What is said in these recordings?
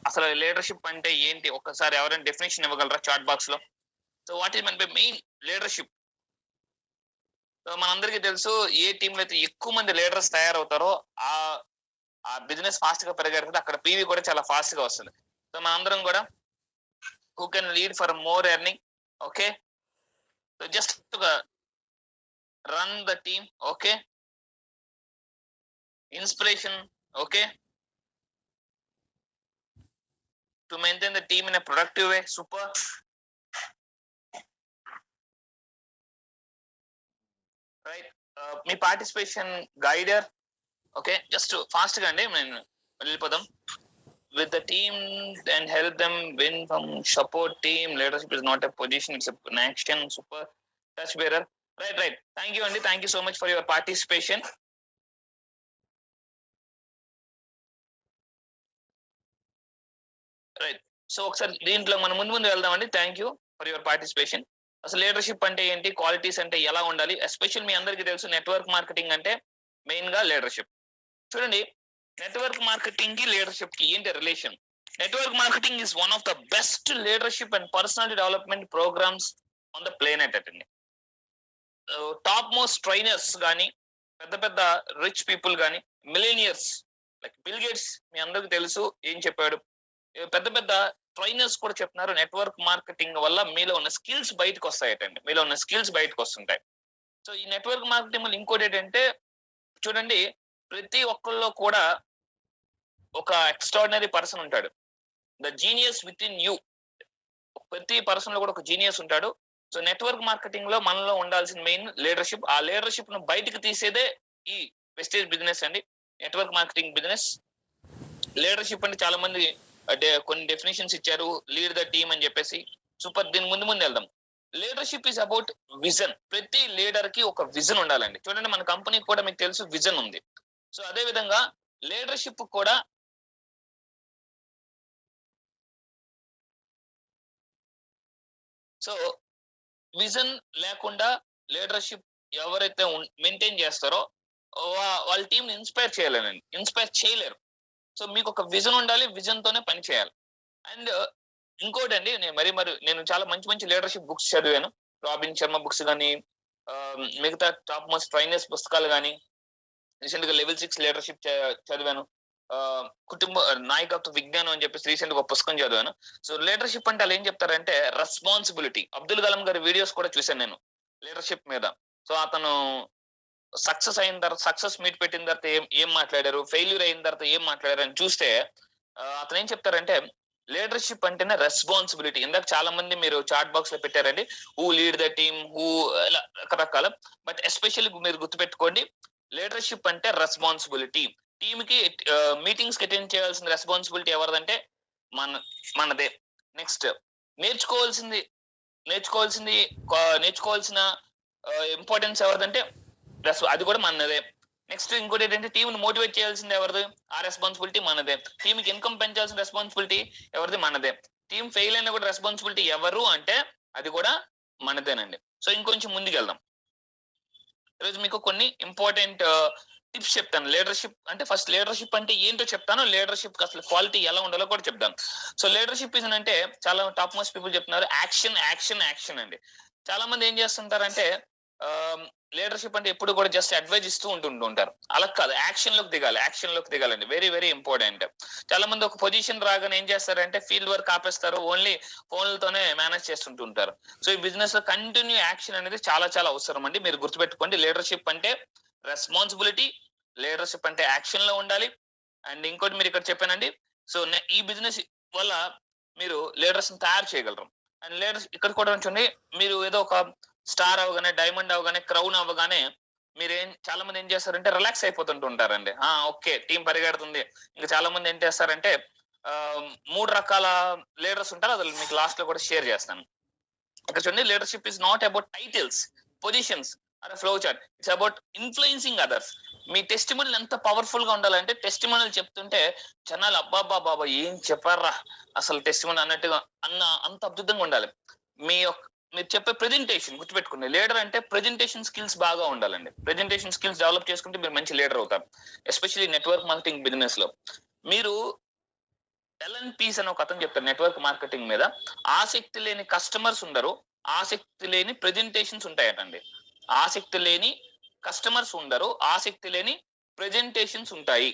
అసలు లీడర్షిప్ అంటే ఏంటి? ఒక్కసారి ఎవరైనా డెఫినిషన్ ఇవ్వగలరా చాట్ బాక్స్ లో? So what is mean by main leadership? So మనందరికీ తెలుసు, ఏ టీంలో అయితే ఎక్కువ మంది లీడర్స్ తయారవుతారో ఆ ఆ బిజినెస్ ఫాస్ట్ గా పెరిగేటప్పుడు అక్కడ పీవీ కూడా చాలా ఫాస్ట్ గా వస్తుంది. సో మనందరం కూడా who can lead for more earning, okay, so just run the team, okay, inspiration, okay, to maintain the team in a productive way, super. Right, me participation guider, okay, just fast గా అండి నేను వెళ్ళిపోదాం. With the team and help them win from support team. Leadership is not a position, it's an action. Super, touch bearer. Right. Thank you Andy, thank you so much for your participation. Right, so ఒకసారి దీంట్లో మనం ముందు వెళ్దామండి. Thank you for your participation. అసలు leadership అంటే ఏంటి, qualities అంటే ఎలా ఉండాలి, ఎస్పెషల్ మీ అందరికీ తెలుసు నెట్వర్క్ మార్కెటింగ్ అంటే మెయిన్ గా లీడర్షిప్. చూడండి, నెట్వర్క్ మార్కెటింగ్ కి లీడర్షిప్ కి ఏంటి relation? Network marketing is one of the best leadership and personality development programs on the planet అండి. టాప్ మోస్ట్ ట్రైనర్స్ గానీ, పెద్ద రిచ్ పీపుల్ గానీ, మిలీనియర్స్ లైక్ బిల్ గేట్స్ మీ అందరికి తెలుసు ఏం చెప్పాడు. పెద్ద ట్రైనర్స్ కూడా చెప్తున్నారు, నెట్వర్క్ మార్కెటింగ్ వల్ల మీలో ఉన్న స్కిల్స్ బయటకు వస్తాయటండి, మీలో ఉన్న స్కిల్స్ బయటకు వస్తుంటాయి. సో ఈ నెట్వర్క్ మార్కెటింగ్ వల్ల ఇంకోటి ఏంటంటే, చూడండి, ప్రతి ఒక్కళ్ళలో కూడా ఒక ఎక్స్ట్రాడినరీ పర్సన్ ఉంటాడు. The genius with in you. ప్రతి పర్సన్ లో కూడా ఒక జీనియస్ ఉంటాడు. సో నెట్వర్క్ మార్కెటింగ్ లో మనలో ఉండాల్సిన మెయిన్ లీడర్షిప్. ఆ లీడర్షిప్ ను బయటకు తీసేదే ఈ వెస్టేజ్ బిజినెస్ అండి, నెట్వర్క్ మార్కెటింగ్ బిజినెస్. లీడర్షిప్ అంటే చాలా మంది కొన్ని డెఫినేషన్స్ ఇచ్చారు, లీడ్ ద టీమ్ అని చెప్పేసి. సూపర్, దీని ముందు వెళ్దాం. Leadership is about vision. ప్రతి లీడర్ కి ఒక విజన్ ఉండాలండి. చూడండి, మన కంపెనీకి కూడా మీకు తెలుసు విజన్ ఉంది. సో అదే విధంగా లీడర్షిప్ కూడా సో విజన్ లేకుండా లీడర్షిప్ ఎవరైతే మెయింటైన్ చేస్తారో వాళ్ళ టీం ఇన్స్పైర్ చేయలేరు. సో మీకు ఒక విజన్ ఉండాలి, విజన్ తోనే పని చేయాలి. అండ్ ఇంకోటి అండి, నేను చాలా మంచి లీడర్షిప్ బుక్స్ చదివాను. రాబిన్ శర్మ బుక్స్ కానీ, మిగతా టాప్ మోస్ట్ ట్రైనర్స్ పుస్తకాలు కానీ, రీసెంట్ గా లెవెల్ 6 లీడర్షిప్ చదివాను. కుటుంబ నాయకత్వ విజ్ఞానం అని చెప్పేసి రీసెంట్ గా ఒక పుస్తకం చదివాను. సో లీడర్షిప్ అంటే వాళ్ళు ఏం చెప్తారంటే రెస్పాన్సిబిలిటీ. అబ్దుల్ కలాం గారి వీడియోస్ కూడా చూశాను నేను లీడర్షిప్ మీద. సో అతను సక్సెస్ అయిన తర్వాత, సక్సెస్ మీట్ పెట్టిన తర్వాత ఏం మాట్లాడారు, ఫెయిల్యూర్ అయిన తర్వాత ఏం మాట్లాడారు అని చూస్తే అతను ఏం చెప్తారంటే లీడర్షిప్ అంటేనే రెస్పాన్సిబిలిటీ. ఇందాక చాలా మంది మీరు చాట్ బాక్స్ లో పెట్టారండి, who lead the team, who రకరకాల. బట్ ఎస్పెషల్లీ మీరు గుర్తుపెట్టుకోండి, లీడర్షిప్ అంటే రెస్పాన్సిబిలిటీ. టీమ్ కి మీటింగ్స్ కి అటెండ్ చేయాల్సిన రెస్పాన్సిబిలిటీ ఎవరిదంటే మనదే. నెక్స్ట్ నేర్చుకోవాల్సిన ఇంపార్టెన్స్ ఎవరిదంటే అది కూడా మనదే. నెక్స్ట్ ఇంకోటి ఏంటంటే టీమ్ ని మోటివేట్ చేయాల్సింది ఎవరిది, ఆ రెస్పాన్సిబిలిటీ మనదే. టీమ్ కి ఇన్కమ్ పెంచాల్సిన రెస్పాన్సిబిలిటీ ఎవరిది, మనదే. టీమ్ ఫెయిల్ అయినా కూడా రెస్పాన్సిబిలిటీ ఎవరు అంటే అది కూడా మనదేనండి. సో ఇంకొంచెం ముందుకు వెళ్దాం. ఈరోజు మీకు కొన్ని ఇంపార్టెంట్ టిప్స్ చెప్తాను. లీడర్షిప్ అంటే ఫస్ట్ లీడర్షిప్ అంటే ఏంటో చెప్తాను, లీడర్షిప్ అసలు క్వాలిటీ ఎలా ఉండాలో కూడా చెప్తాను. సో లీడర్షిప్ అంటే చాలా టాప్ మోస్ట్ పీపుల్ చెప్తున్నారు యాక్షన్ అండి. చాలా మంది ఏం చేస్తుంటారంటే లీడర్షిప్ అంటే ఎప్పుడు కూడా జస్ట్ అడ్వైజ్ ఇస్తూ ఉంటుంటారు. అలా కాదు, యాక్షన్ లోకి దిగాలండి. Very very important. చాలా మంది ఒక పొజిషన్ రాగానే ఏం చేస్తారంటే ఫీల్డ్ వర్క్ ఆపేస్తారు, ఓన్లీ ఫోన్లతోనే మేనేజ్ చేస్తుంటారు. సో ఈ బిజినెస్ లో కంటిన్యూ యాక్షన్ అనేది చాలా చాలా అవసరం అండి. మీరు గుర్తుపెట్టుకోండి, లీడర్షిప్ అంటే రెస్పాన్సిబిలిటీ, లీడర్షిప్ అంటే యాక్షన్ లో ఉండాలి. అండ్ ఇంకోటి మీరు ఇక్కడ చెప్పానండి, సో ఈ బిజినెస్ వల్ల మీరు లీడర్స్ తయారు చేయగలరు. అండ్ లీడర్స్ ఇక్కడ కూడా చూడండి, మీరు ఏదో ఒక స్టార్ అవగానే, డైమండ్ అవగానే, క్రౌన్ అవ్వగానే చాలా మంది ఏం చేస్తారంటే రిలాక్స్ అయిపోతుంటారండి. ఓకే, టీం పరిగెడుతుంది. ఇంకా చాలా మంది ఏం చేస్తారంటే 3 రకాల లీడర్స్ ఉంటారు, అది మీకు లాస్ట్ లో కూడా షేర్ చేస్తాను. ఇక్కడ చూడండి, leadership is not about titles, positions are flow chart. It's about influencing others. Me testimonial ఎంత పవర్ఫుల్ గా ఉండాలంటే, టెస్టిమోనియల్ చెప్తుంటే జనాలు బాబా ఏం చెప్పారా అసలు టెస్టిమోనియల్ అన్నట్టుగా అంత అద్భుతంగా ఉండాలి. మీరు చెప్పే ప్రెజెంటేషన్ గుర్తుపెట్టుకోండి. లీడర్ అంటే ప్రెజెంటేషన్ స్కిల్స్ బాగా ఉండాలండి. ప్రెజెంటేషన్ స్కిల్స్ డెవలప్ చేసుకుంటే మీరు మంచి లీడర్ అవుతారు. ఎస్పెషల్లీ నెట్వర్క్ మార్కెటింగ్ బిజినెస్ లో మీరు ఎల్ఎన్ పీస్ అని ఒక అతను చెప్తారు నెట్వర్క్ మార్కెటింగ్ మీద. ఆసక్తి లేని కస్టమర్స్ ఉండరు, ఆసక్తి లేని ప్రెజెంటేషన్స్ ఉంటాయటండి. ఆసక్తి లేని కస్టమర్స్ ఉండరు, ఆసక్తి లేని ప్రెజెంటేషన్స్ ఉంటాయి.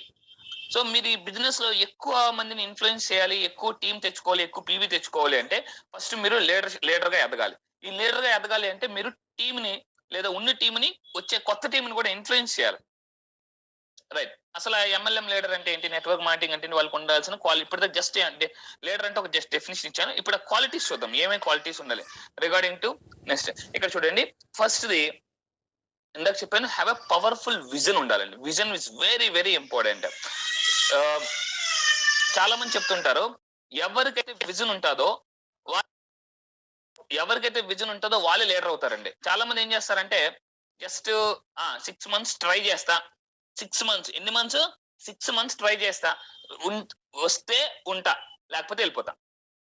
సో మీరు ఈ బిజినెస్ లో ఎక్కువ మందిని ఇన్ఫ్లుయెన్స్ చేయాలి, ఎక్కువ టీం తెచ్చుకోవాలి, ఎక్కువ పీవీ తెచ్చుకోవాలి అంటే ఫస్ట్ మీరు లీడర్ గా ఎదగాలి. ఈ లీడర్ గా ఎదగాలి అంటే మీరు టీంని లేదా ఉన్న టీంని వచ్చే కొత్త టీంని కూడా ఇన్ఫ్లుయెన్స్ చేయాలి. రైట్. అసలు ఎంఎల్ఎం లీడర్ అంటే ఏంటి, నెట్వర్క్ మార్కెటింగ్ అంటే వాళ్ళకి ఉండాల్సిన క్వాలిటీ. ఇప్పుడు జస్ట్ లీడర్ అంటే ఒక జస్ట్ డెఫినేషన్ ఇచ్చాను. ఇప్పుడు క్వాలిటీస్ చూద్దాం, ఏమేమి క్వాలిటీస్ ఉండాలి రిగార్డింగ్ టు నెక్స్ట్. ఇక్కడ చూడండి, ఫస్ట్ ది ఇందాక చెప్పాను, హ్యావ్ ఎ పవర్ఫుల్ విజన్ ఉండాలండి. Vision is very very important. చాలా మంది చెప్తుంటారు, ఎవరికైతే విజన్ ఉంటుందో వాళ్ళే లీడర్ అవుతారండి. చాలా మంది ఏం చేస్తారంటే జస్ట్ 6 months ట్రై చేస్తా, 6 months, ఎన్ని మంత్స్, 6 months ట్రై చేస్తా, వస్తే ఉంటా లేకపోతే వెళ్ళిపోతా.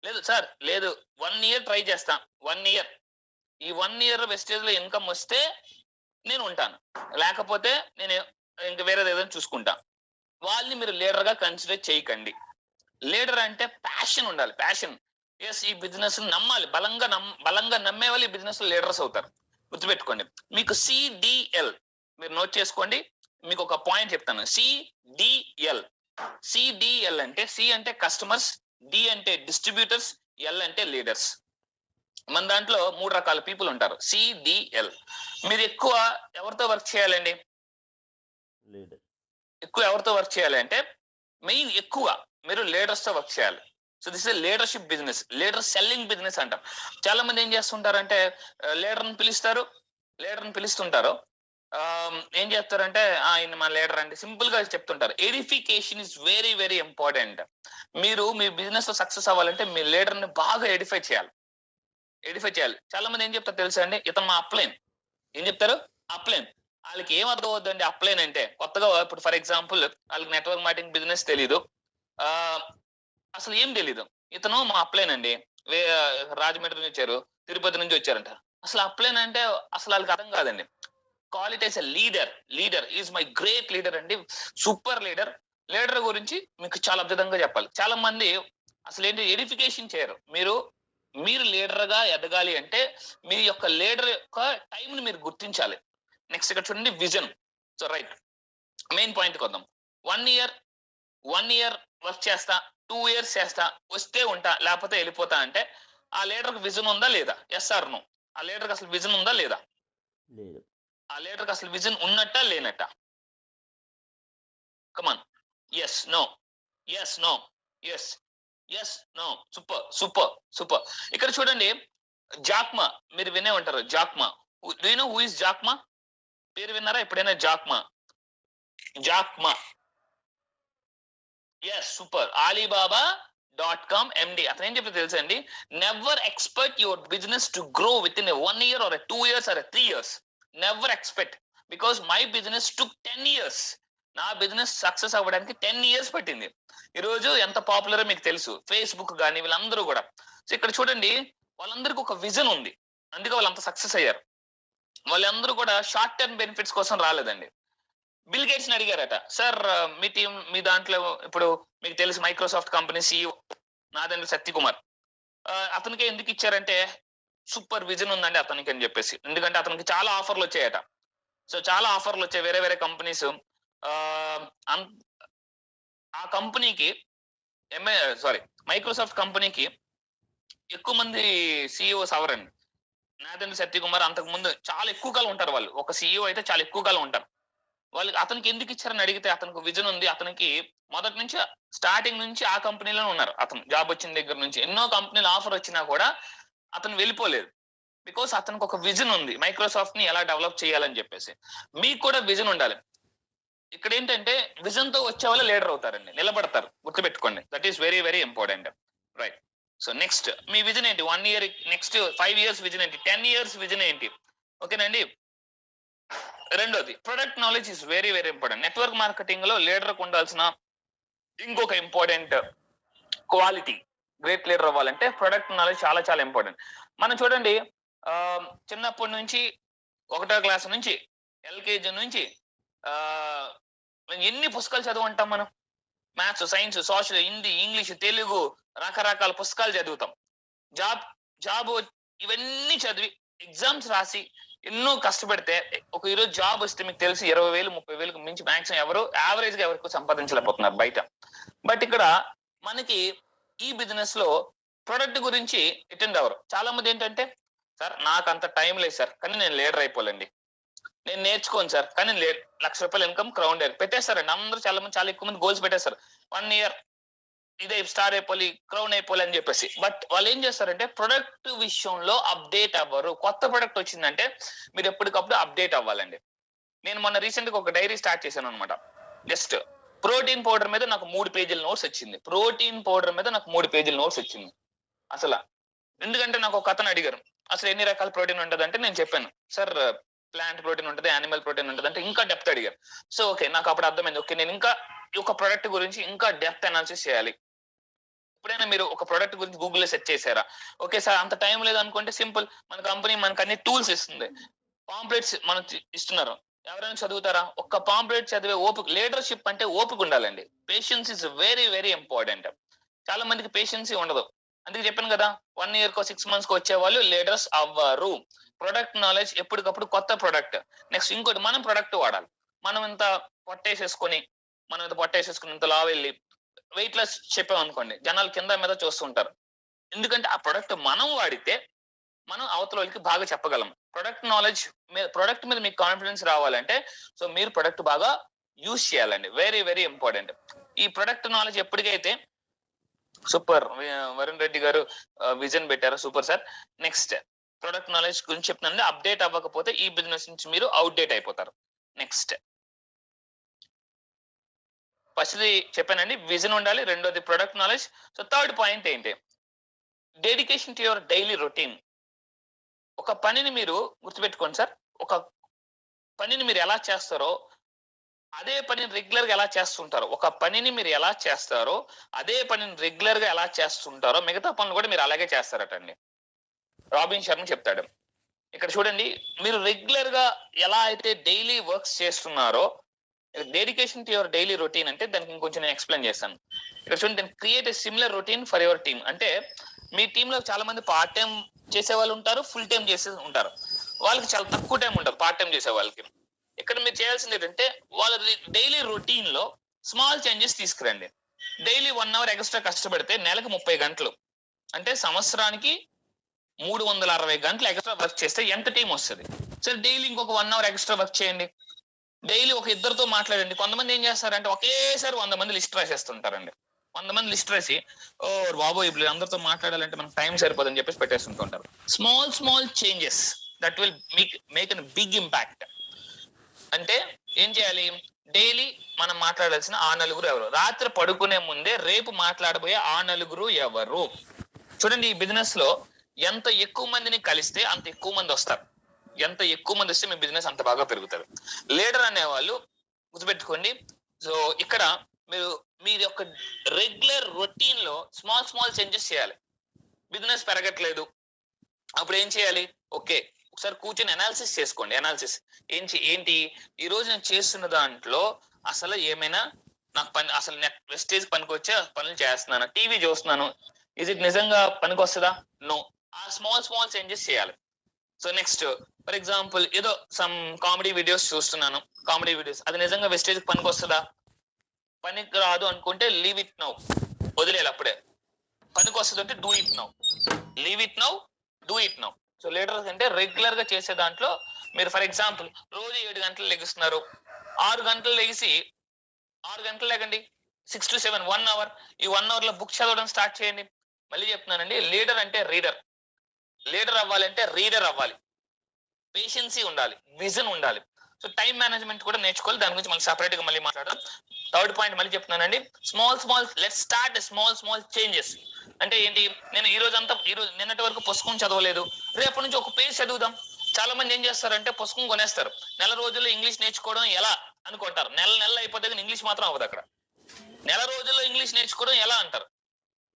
లేదు సార్, లేదు 1 year ట్రై చేస్తా, 1 year, ఈ 1 year వెస్టేజ్ లో ఇన్కమ్ వస్తే నేను ఉంటాను, లేకపోతే నేను ఇంకా వేరేది ఏదైనా చూసుకుంటా. వాళ్ళని మీరు లీడర్ గా కన్సిడర్ చేయకండి. లీడర్ అంటే ప్యాషన్ ఉండాలి, ప్యాషన్. ఎస్, ఈ బిజినెస్ నమ్మాలి, బలంగా నమ్మే వాళ్ళు ఈ బిజినెస్ లో లీడర్స్ అవుతారు. గుర్తుపెట్టుకోండి. మీకు సిడిఎల్ మీరు నోట్ చేసుకోండి. మీకు ఒక పాయింట్ చెప్తాను, సిడిఎల్ అంటే సి అంటే కస్టమర్స్, డి అంటే డిస్ట్రిబ్యూటర్స్, ఎల్ అంటే లీడర్స్. మన దాంట్లో 3 రకాల పీపుల్ ఉంటారు. సిడిఎల్. మీరు ఎక్కువ ఎవరితో వర్క్ చేయాలండి? ఎక్కువ ఎవరితో వర్క్ చేయాలి అంటే మెయిన్ ఎక్కువ మీరు లీడర్స్ తో వర్క్ చేయాలి. So this is leadership business, leader selling business అంటాం. చాలా మంది ఏం చేస్తుంటారంటే లీడర్ని పిలుస్తుంటారు, ఏం చేస్తారంటే ఆయన మా లీడర్ అంటే సింపుల్ గా చెప్తుంటారు. Edification is very very important. మీరు మీ బిజినెస్ లో సక్సెస్ అవ్వాలంటే మీ లీడర్ ని బాగా ఎడిఫై చేయాలి. చాలా మంది ఏం చెప్తారు తెలుసా అండి, ఇతను మా అప్లైన్. ఏం చెప్తారు? అప్లైన్. వాళ్ళకి ఏం అర్థం అవుతుందండి అప్లైన్ అంటే? కొత్తగా ఇప్పుడు ఫర్ ఎగ్జాంపుల్ వాళ్ళకి నెట్వర్క్ మార్కెటింగ్ బిజినెస్ తెలీదు, అసలు ఏం తెలీదు. ఇతను మా అప్లైన్ అండి, రాజమండ్రి నుంచి వచ్చారు, తిరుపతి నుంచి వచ్చారంట. అసలు అప్లైన్ అంటే అసలు వాళ్ళకి అర్థం కాదండి. Quality a leader is my great leader అండి, సూపర్ లీడర్. లీడర్ గురించి మీకు చాలా అద్భుతంగా చెప్పాలి. చాలా మంది అసలు ఏంటి ఎడిఫికేషన్ చేయరు. మీరు లీడర్ గా ఎదగాలి అంటే మీ యొక్క లీడర్ యొక్క టైం ని మీరు గుర్తించాలి. నెక్స్ట్ ఇక్కడ చూడండి, vision. So right, main point కొద్దాం. 1 year వర్క్ చేస్తా, 2 years చేస్తా, వస్తే ఉంటా లేకపోతే వెళ్ళిపోతా అంటే ఆ లీడర్ కి విజన్ ఉందా లేదా? Yes or no? ఆ లీడర్ కి అసలు విజన్ ఉందా లేదా? ఆ లీడర్ కి అసలు విజన్ ఉన్నట్టా లేనట్టా? Come on, yes no, yes no, yes yes no. Super. ఇక్కడ చూడండి, జాక్మా మీరు వినే ఉంటారు. Jack Ma, do you know who is Jack Ma? పేరు విన్నారా ఎప్పుడైనా? Jack Ma. Yes, super. Alibaba.com MD. అతను ఏం చెప్తే తెలుసా అండి, never expect your business to grow with in 1 year or 2 years or 3 years. Never expect, because my business took 10 years. నా business success అవ్వడానికి 10 years పట్టింది. ఈరోజు ఎంత పాపులర్ మీకు తెలుసు, ఫేస్బుక్ కానీ వీళ్ళందరూ కూడా. సో ఇక్కడ చూడండి, వాళ్ళందరికీ ఒక విజన్ ఉంది, అందుకే వాళ్ళు అంత సక్సెస్ అయ్యారు. వాళ్ళందరూ కూడా షార్ట్ టర్మ్ బెనిఫిట్స్ కోసం రాలేదండి. బిల్ గేట్స్ ని అడిగారట, సార్ మీ టీం మీ దాంట్లో ఇప్పుడు మీకు తెలుసు Microsoft company CEO Nadendla Satyakumar, అతనికి ఎందుకు ఇచ్చారంటే సూపర్ విజన్ ఉందండి అతనికి అని చెప్పేసి. ఎందుకంటే అతనికి చాలా ఆఫర్లు వచ్చాయట. సో చాలా ఆఫర్లు వచ్చాయి, వేరే వేరే కంపెనీస్. ఆ కంపెనీకి మైక్రోసాఫ్ట్ కంపెనీకి ఎక్కువ మంది CEOs అవరండి. నాదెండ్ల సత్యకుమార్ అంతకు ముందు చాలా ఎక్కువ కాలం ఉంటారు. వాళ్ళు ఒక CEO అయితే చాలా ఎక్కువ కాలం ఉంటారు. వాళ్ళకి అతనికి ఎందుకు ఇచ్చారని అడిగితే అతనికి విజన్ ఉంది. అతనికి మొదటి నుంచి స్టార్టింగ్ నుంచి ఆ కంపెనీలోనే ఉన్నారు. అతను జాబ్ వచ్చిన దగ్గర నుంచి ఎన్నో కంపెనీలు ఆఫర్ వచ్చినా కూడా అతను వెళ్ళిపోలేదు. బికాస్ అతనికి ఒక విజన్ ఉంది, మైక్రోసాఫ్ట్ ని ఎలా డెవలప్ చేయాలని చెప్పేసి. మీకు కూడా విజన్ ఉండాలి. ఇక్కడ ఏంటంటే విజన్ తో వచ్చే వాళ్ళు లీడర్ అవుతారండి, నిలబడతారు. గుర్తుపెట్టుకోండి, that is very very important. Right. So next me vision ఏంటి? 1 year, నెక్స్ట్ 5 years విజన్ ఏంటి? 10 years విజన్ ఏంటి? ఓకేనండి. రెండోది, product knowledge is very very important. Network marketing లో లీడర్ కు ఉండాల్సిన ఇంకొక ఇంపార్టెంట్ క్వాలిటీ, గ్రేట్ లీడర్ అవ్వాలంటే ప్రొడక్ట్ నాలెడ్జ్ చాలా చాలా ఇంపార్టెంట్. మనం చూడండి, చిన్నప్పటి నుంచి 1వ క్లాస్ నుంచి LKG నుంచి ఎన్ని పుస్తకాలు చదువుంటాం మనం? Maths, science, social, Hindi, English, Telugu రకరకాల పుస్తకాలు చదువుతాం. జాబ్ ఇవన్నీ చదివి ఎగ్జామ్స్ రాసి ఎన్నో కష్టపడితే ఒక ఈరోజు జాబ్ వస్తే మీకు తెలిసి 20,000 30,000 మించి మ్యాక్సిమం ఎవరు యావరేజ్ గా ఎవరికి సంపాదించలేకపోతున్నారు బయట. బట్ ఇక్కడ మనకి ఈ బిజినెస్ లో ప్రొడక్ట్ గురించి అటెండ్ అవ్వరు. చాలా మంది ఏంటంటే, సార్ నాకు అంత టైం లేదు సార్, కానీ నేను లీడర్ అయిపోలేండి, నేను నేర్చుకోను సార్, కానీ ₹1,00,000 ఇన్కమ్ క్రౌండ్ పెట్టేస్తారండి. అందరూ చాలా ఎక్కువ మంది గోల్స్ పెట్టేస్తారు. 1 year ఇదే స్టార్ అయిపోయి క్రౌన్ అయిపోలే అని చెప్పేసి. బట్ వాళ్ళు ఏం చేస్తారంటే ప్రొడక్ట్ విషయంలో అప్డేట్ అవ్వరు. కొత్త ప్రొడక్ట్ వచ్చిందంటే మీరు ఎప్పటికప్పుడు అప్డేట్ అవ్వాలండి. నేను మొన్న రీసెంట్ గా ఒక డైరీ స్టార్ట్ చేశాను అనమాట. జస్ట్ ప్రోటీన్ పౌడర్ మీద నాకు 3 పేజీల నోట్స్ వచ్చింది. ప్రోటీన్ పౌడర్ మీద నాకు 3 పేజీల నోట్స్ వచ్చింది. అసలు ఎందుకంటే నాకు ఒక అతను అడిగారు, అసలు ఎన్ని రకాల ప్రోటీన్ ఉంటుంది అంటే నేను చెప్పాను, సార్ ప్లాంట్ ప్రోటీన్ ఉంటుంది, యానిమల్ ప్రోటీన్ ఉంటుంది అంటే ఇంకా డెప్త్ అడిగారు. సో ఓకే, నాకు అప్పుడు అర్థమైంది, ఓకే నేను ఇంకా ఒక ప్రొడక్ట్ గురించి ఇంకా డెప్త్ అనాలిసిస్ చేయాలి. ఎప్పుడైనా మీరు ఒక ప్రొడక్ట్ గురించి గూగుల్లో సెర్చ్ చేశారా? ఓకే సార్ అంత టైం లేదు అనుకుంటే సింపుల్, మన కంపెనీ మనకు అన్ని టూల్స్ ఇస్తుంది, పాంప్లెట్స్ మనకు ఇస్తున్నారు. ఎవరైనా చదువుతారా? ఒక్క పాంప్లెట్ చదివే ఓపిక. లీడర్షిప్ అంటే ఓపిక ఉండాలండి. Patience is very very important. చాలా మందికి పేషెన్సీ ఉండదు. అందుకే చెప్పాను కదా, 1 year కో 6 months కో వచ్చే వాళ్ళు లీడర్స్ అవ్వరు. ప్రొడక్ట్ నాలెడ్జ్ ఎప్పటికప్పుడు కొత్త ప్రొడక్ట్. నెక్స్ట్ ఇంకోటి, మనం ప్రొడక్ట్ వాడాలి. మనం ఇంత పొట్టేసేసుకొని ఇంత లావు వెళ్ళి వెయిట్ లాస్ చెప్పాం అనుకోండి, జనాలు కింద మీద చూస్తుంటారు. ఎందుకంటే ఆ ప్రొడక్ట్ మనం వాడితే మనం అవతల వాళ్ళకి బాగా చెప్పగలం. ప్రొడక్ట్ మీద మీకు కాన్ఫిడెన్స్ రావాలంటే సో మీరు ప్రొడక్ట్ బాగా యూజ్ చేయాలండి. Very very important. ఈ ప్రొడక్ట్ నాలెడ్జ్ ఎప్పటికైతే సూపర్ వరుణ్ రెడ్డి గారు విజన్ పెట్టారు, super sir. Next product knowledge గురించి చెప్తున్నాను. అప్డేట్ అవ్వకపోతే ఈ బిజినెస్ నుంచి మీరు అవుట్డేట్ అయిపోతారు. నెక్స్ట్ ఫస్ట్ది చెప్పానండి, విజన్ ఉండాలి. రెండోది product knowledge. So third point ఏంటి, dedication to your daily routine. ఒక పనిని మీరు గుర్తుపెట్టుకోండి సార్, ఒక పనిని మీరు ఎలా చేస్తారో అదే పనిని రెగ్యులర్ గా ఎలా చేస్తుంటారో, ఒక పనిని మీరు ఎలా చేస్తారో అదే పనిని రెగ్యులర్ గా ఎలా చేస్తుంటారో మిగతా పనులు కూడా మీరు అలాగే చేస్తారటండి. రాబిన్ శర్మ చెప్తాడు. ఇక్కడ చూడండి, మీరు రెగ్యులర్ గా ఎలా అయితే డైలీ వర్క్స్ చేస్తున్నారో, dedication to your daily routine అంటే దానికి ఇంకొంచెం నేను ఎక్స్ప్లెయిన్ చేస్తాను. ఇక్కడ చూడండి, create a similar routine for your team. అంటే మీ టీమ్ లో చాలా మంది పార్ట్ టైం చేసే వాళ్ళు ఉంటారు, ఫుల్ టైం చేసే ఉంటారు. వాళ్ళకి చాలా తక్కువ టైం ఉంటుంది పార్ట్ టైం చేసే వాళ్ళకి. ఇక్కడ మీరు చేయాల్సింది ఏంటంటే వాళ్ళ డైలీ రొటీన్ లో స్మాల్ చేంజెస్ తీసుకురండి. డైలీ 1 hour ఎక్స్ట్రా కష్టపడితే నెలకు 30 గంటలు, అంటే సంవత్సరానికి 360 గంటలు ఎక్స్ట్రా వర్క్ చేస్తే ఎంత టీం వస్తుంది? సరే డైలీ ఇంకొక 1 hour ఎక్స్ట్రా వర్క్ చేయండి. డైలీ ఒక ఇద్దరితో మాట్లాడండి. కొంతమంది ఏం చేస్తారంటే ఒకేసారి 100 మంది లిస్ట్ రాసేస్తుంటారండి. 100 మంది లిస్ట్ రాసి, ఓ బాబోయ్ ఇప్పుడు అందరితో మాట్లాడాలంటే మనకు టైం సరిపోదని చెప్పేసి పెట్టేస్తుంటారు. Small changes that will make an big impact. అంటే ఏం చేయాలి, డైలీ మనం మాట్లాడాల్సిన ఆ నలుగురు ఎవరు, రాత్రి పడుకునే ముందే రేపు మాట్లాడబోయే ఆ నలుగురు ఎవరు. చూడండి, ఈ బిజినెస్ లో ఎంత ఎక్కువ మందిని కలిస్తే అంత ఎక్కువ మంది వస్తారు. ఎంత ఎక్కువ మంది వస్తే మీ బిజినెస్ అంత బాగా పెరుగుతుంది. లీడర్ అనేవాళ్ళు గుర్తుపెట్టుకోండి. సో ఇక్కడ మీరు యొక్క రెగ్యులర్ రొటీన్ లో స్మాల్ చేంజెస్ చేయాలి. బిజినెస్ పెరగట్లేదు, అప్పుడు ఏం చేయాలి? ఓకే, ఒకసారి కూర్చొని అనాలిసిస్ చేసుకోండి. అనాలిసిస్ ఏంటి ఈ రోజు నేను చేస్తున్న దాంట్లో అసలు ఏమైనా నాకు పని, అసలు వెస్టేజ్ పనికి వచ్చే పనులు చేస్తున్నాను, టీవీ చూస్తున్నాను, ఇది నిజంగా పనికి వస్తుందా? నో. ఆ స్మాల్ చేంజెస్ చేయాలి. సో నెక్స్ట్ ఫర్ ఎగ్జాంపుల్ ఏదో సమ్ కామెడీ వీడియోస్ చూస్తున్నాను, కామెడీ వీడియోస్ అది నిజంగా వెస్టేజ్ పనికి వస్తుందా? పనికి రాదు అనుకుంటే లీవ్ ఇట్ నౌ, వదిలేయాలి. అప్పుడే పనికి వస్తుంది అంటే do it now, leave it now, do it now. So leaders అంటే రెగ్యులర్ గా చేసే దాంట్లో మీరు ఫర్ ఎగ్జాంపుల్ రోజు 7 గంటలు లెగిస్తున్నారు, 6 గంటలు లెగిసి 6 గంటలు లేకండి 6 to 7 1 hour. ఈ 1 hour లో బుక్ చదవడం స్టార్ట్ చేయండి. మళ్ళీ చెప్తున్నానండి, లీడర్ అంటే లీడర్ అవ్వాలంటే రీడర్ అవ్వాలి, పేషెన్సీ ఉండాలి, విజన్ ఉండాలి. సో టైం మేనేజ్మెంట్ కూడా నేర్చుకోవాలి. దాని గురించి మళ్ళీ సపరేట్ గా మళ్ళీ మాట్లాడదాం. థర్డ్ పాయింట్ మళ్ళీ చెప్తున్నానండి, లెట్స్ స్టార్ట్ స్మాల్ చేంజెస్. అంటే ఏంటి, నేను ఈ రోజు నిన్నటి వరకు పుస్తకం చదవలేదు, రేపటి నుంచి ఒక పేజ్ చదువుదాం. చాలా మంది ఏం చేస్తారంటే పుస్తకం కొనేస్తారు, నెల రోజుల్లో ఇంగ్లీష్ నేర్చుకోవడం ఎలా అనుకుంటారు. నెల అయిపోతే ఇంగ్లీష్ మాత్రం అవ్వదు. అక్కడ నెల రోజుల్లో ఇంగ్లీష్ నేర్చుకోవడం ఎలా అంటారు,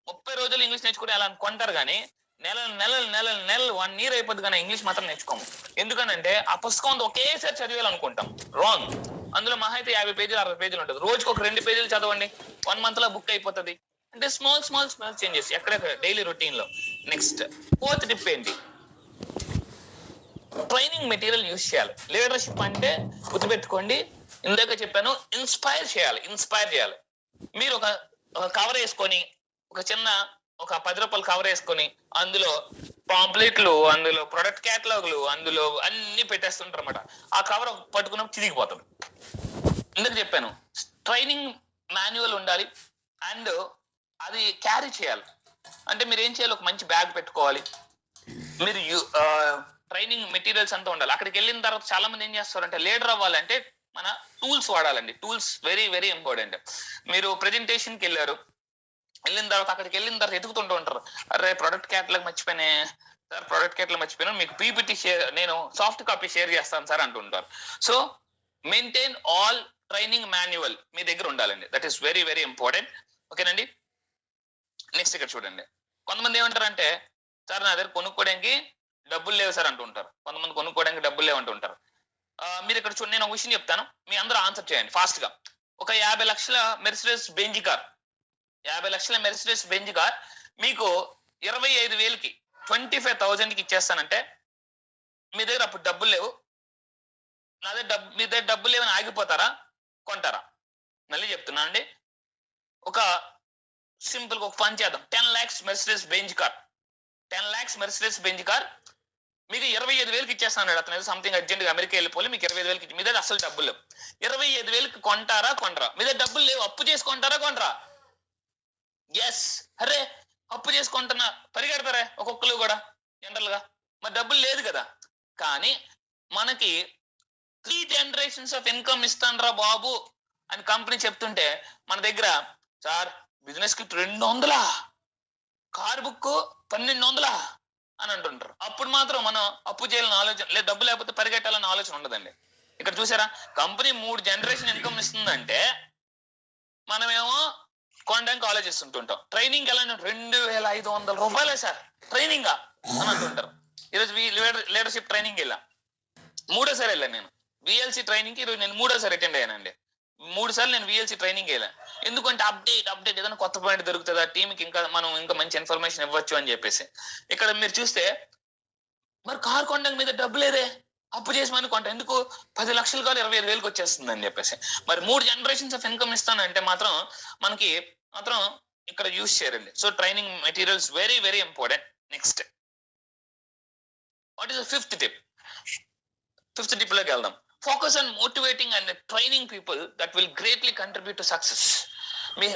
30 రోజులు ఇంగ్లీష్ నేర్చుకోవడం ఎలా అనుకుంటారు. కానీ నెల 1 year అయిపోద్ది కానీ ఇంగ్లీష్ మాత్రం నేర్చుకోము. ఎందుకనంటే ఆ పుస్తకం ఒకేసారి చదివేయాలనుకుంటాం. రాంగ్. అందులో మహా అయితే 50 పేజీలు 60 పేజీలు ఉంటుంది. రోజుకి ఒక 2 పేజీలు చదవండి, 1 month లో బుక్ అయిపోతుంది. అంటే స్మాల్ చేంజెస్ ఎక్కడెక్కడ డైలీ రొటీన్ లో. నెక్స్ట్ 4th టిప్ ఏంటి? ట్రైనింగ్ మెటీరియల్ యూజ్ చేయాలి. లీడర్షిప్ అంటే గుర్తుపెట్టుకోండి, ఇందాక చెప్పాను, ఇన్స్పైర్ చేయాలి. మీరు ఒక కవర్ వేసుకొని, ఒక చిన్న ఒక 10 రూపాయలు కవర్ వేసుకొని, అందులో పాంప్లెట్లు, అందులో ప్రొడక్ట్ క్యాటలాగ్లు, అందులో అన్ని పెట్టేస్తుంటారు అనమాట. ఆ కవర్ పట్టుకున్నప్పుడు చిరిగిపోతుంది. ఇందాక చెప్పాను, ట్రైనింగ్ మాన్యువల్ ఉండాలి అండ్ అది క్యారీ చేయాలి. అంటే మీరు ఏం చేయాలి, ఒక మంచి బ్యాగ్ పెట్టుకోవాలి. మీరు ట్రైనింగ్ మెటీరియల్స్ అంతా ఉండాలి. అక్కడికి వెళ్ళిన తర్వాత చాలా మంది ఏం చేస్తారంటే, లీడర్ అవ్వాలంటే మన టూల్స్ వాడాలండి. Tools very important. మీరు ప్రెజెంటేషన్కి వెళ్ళిన తర్వాత అక్కడికి వెళ్ళిన తర్వాత ఎదుగుతుంటూ ఉంటారు, అరే ప్రొడక్ట్ క్యాటలాగ్ మర్చిపోయినా సార్, ప్రొడక్ట్ క్యాటలాగ్ మర్చిపోయినా, మీకు పీపీటీ నేను సాఫ్ట్ కాపీ షేర్ చేస్తాను సార్ అంటుంటారు. So maintain all training manual మీ దగ్గర ఉండాలండి. That is very important. ఓకేనండి. నెక్స్ట్ ఇక్కడ చూడండి, కొంతమంది ఏమంటారంటే, సార్ నా దగ్గర కొనుక్కోవడానికి డబ్బులు లేవు సార్ అంటుంటారు. కొంతమంది కొనుక్కోవడానికి డబ్బులు లేవు అంటుంటారు. మీరు ఇక్కడ చూడండి, నేను ఒక విషయం చెప్తాను, మీ అందరూ ఆన్సర్ చేయండి ఫాస్ట్ గా. ఒక 50 లక్షల మెర్సిడెస్ బెంజ్ కార్, 50 లక్షల మెర్సిడెస్ బెంజ్ కార్ మీకు 25,000కి 25,000కి ఇచ్చేస్తానంటే, మీ దగ్గర అప్పుడు డబ్బులు లేవు, మీ దగ్గర డబ్బులు లేవని ఆగిపోతారా, కొంటారా? మళ్ళీ చెప్తున్నా అండి, ఒక సింపుల్ గా ఒక పని చేద్దాం. 10 lakhs Mercedes Benz car, 10 lakhs Mercedes Benz car మీకు 25,000కి ఇచ్చేస్తాను. అతను సంథింగ్ అర్జెంట్ గా అమెరికా వెళ్ళిపోయి మీకు 25,000కి ఇచ్చి, మీ దగ్గర అసలు డబ్బులు లేవు. 25,000కి కొంటారా, కొంటారా? మీ దగ్గర డబ్బులు లేవు, అప్పు చేసుకుంటారా, కొంటారా? ఎస్. అరే అప్పు చేసుకుంటున్నా పరిగెడతారా ఒక్కొక్కరు కూడా జనరల్ గా, మరి డబ్బులు లేదు కదా. కానీ మనకి 3 generations ఆఫ్ ఇన్కమ్ ఇస్తానరా బాబు అని కంపెనీ చెప్తుంటే, మన దగ్గర సార్ బిజినెస్ కి 200, కార్ బుక్ 1,200 అని అంటుంటారు. అప్పుడు మాత్రం మనం అప్పు చేయాలని ఆలోచన లేదు, డబ్బు లేకపోతే పరిగెట్టాలని ఆలోచన ఉండదండి. ఇక్కడ చూసారా, కంపెనీ 3 generation ఇన్కమ్ ఇస్తుందంటే మనమేమో కొనడానికి ఆలోచిస్తుంటుంటాం. ట్రైనింగ్ ఎలా 2,500 రూపాయలే సార్ ట్రైనింగ్ అని అంటుంటారు. ఈరోజు లీడర్షిప్ ట్రైనింగ్ వెళ్ళా, 3వ సారి వెళ్ళాను నేను విఎల్సి ట్రైనింగ్ కి. ఈరోజు నేను 3వ సారి అటెండ్ అయ్యానండి. 3 సార్లు నేను విఎల్సి ట్రైనింగ్ వెళ్ళాను. ఎందుకంటే అప్డేట్ ఏదైనా కొత్త పాయింట్ దొరుకుతుందా టీంకి, ఇంకా మంచి ఇన్ఫర్మేషన్ ఇవ్వచ్చు అని చెప్పేసి. ఇక్కడ మీరు చూస్తే, మరి కార్ కొనడానికి మీద డబ్బు లేదే, అప్పు చేసి మనం కొంట, ఎందుకు 10 లక్షలు కాదు 25,000కి వచ్చేస్తుంది అని చెప్పేసి. మరి 3 generations ఆఫ్ ఇన్కమ్ ఇస్తానంటే మాత్రం మనకి మాత్రం ఇక్కడ యూజ్ చేయరండి. So training materials very important. Next what is the 5th tip? 5th tip లోకి వెళ్దాం. Focus on motivating and training people that will greatly contribute to success.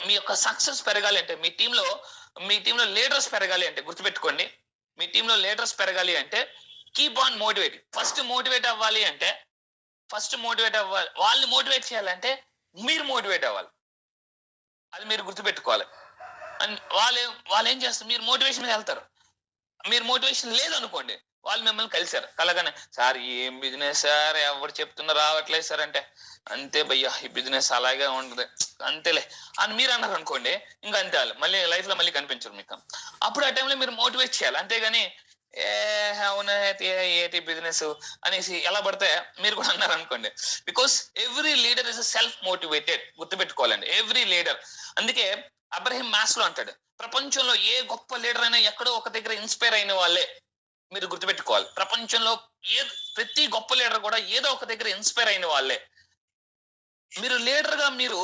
మీ యొక్క సక్సెస్ పెరగాలి అంటే, మీ టీంలో లీడర్స్ పెరగాలి అంటే, గుర్తుపెట్టుకోండి, మీ టీంలో లీడర్స్ పెరగాలి అంటే keep on motivating. First motivate అవ్వాలి, వాళ్ళని మోటివేట్ చేయాలంటే మీరు మోటివేట్ అవ్వాలి. అది మీరు గుర్తుపెట్టుకోవాలి. అండ్ వాళ్ళు ఏం చేస్తారు, మీరు మోటివేషన్ మీద వెళ్తారు. మీరు మోటివేషన్ లేదనుకోండి, వాళ్ళు మిమ్మల్ని కలగానే, సార్ ఏం బిజినెస్ సార్, ఎవరు చెప్తున్నా రావట్లేదు సార్ అంటే, అంతే భయ్యా ఈ బిజినెస్ అలాగే ఉంటుంది అంతేలే అని మీరు అన్నారు అనుకోండి, ఇంకా అంతే, మళ్ళీ లైఫ్ లో మళ్ళీ కనిపించరు మీకు. అప్పుడు ఆ టైంలో మీరు మోటివేట్ చేయాలి. అంతేగాని అవునా ఏటి బిజినెస్ అనేసి ఎలా పడితే మీరు కూడా అన్నారు అనుకోండి. Because every leader is self motivated, గుర్తుపెట్టుకోవాలండి, ఎవ్రీ లీడర్. అందుకే అబ్రహీం మాస్లో అంటాడు, ప్రపంచంలో ఏ గొప్ప లీడర్ అయినా ఎక్కడో ఒక దగ్గర ఇన్స్పైర్ అయిన వాళ్ళే. మీరు గుర్తుపెట్టుకోవాలి, ప్రపంచంలో ప్రతి గొప్ప లీడర్ కూడా ఏదో ఒక దగ్గర ఇన్స్పైర్ అయిన వాళ్ళే. మీరు లీడర్ గా మీరు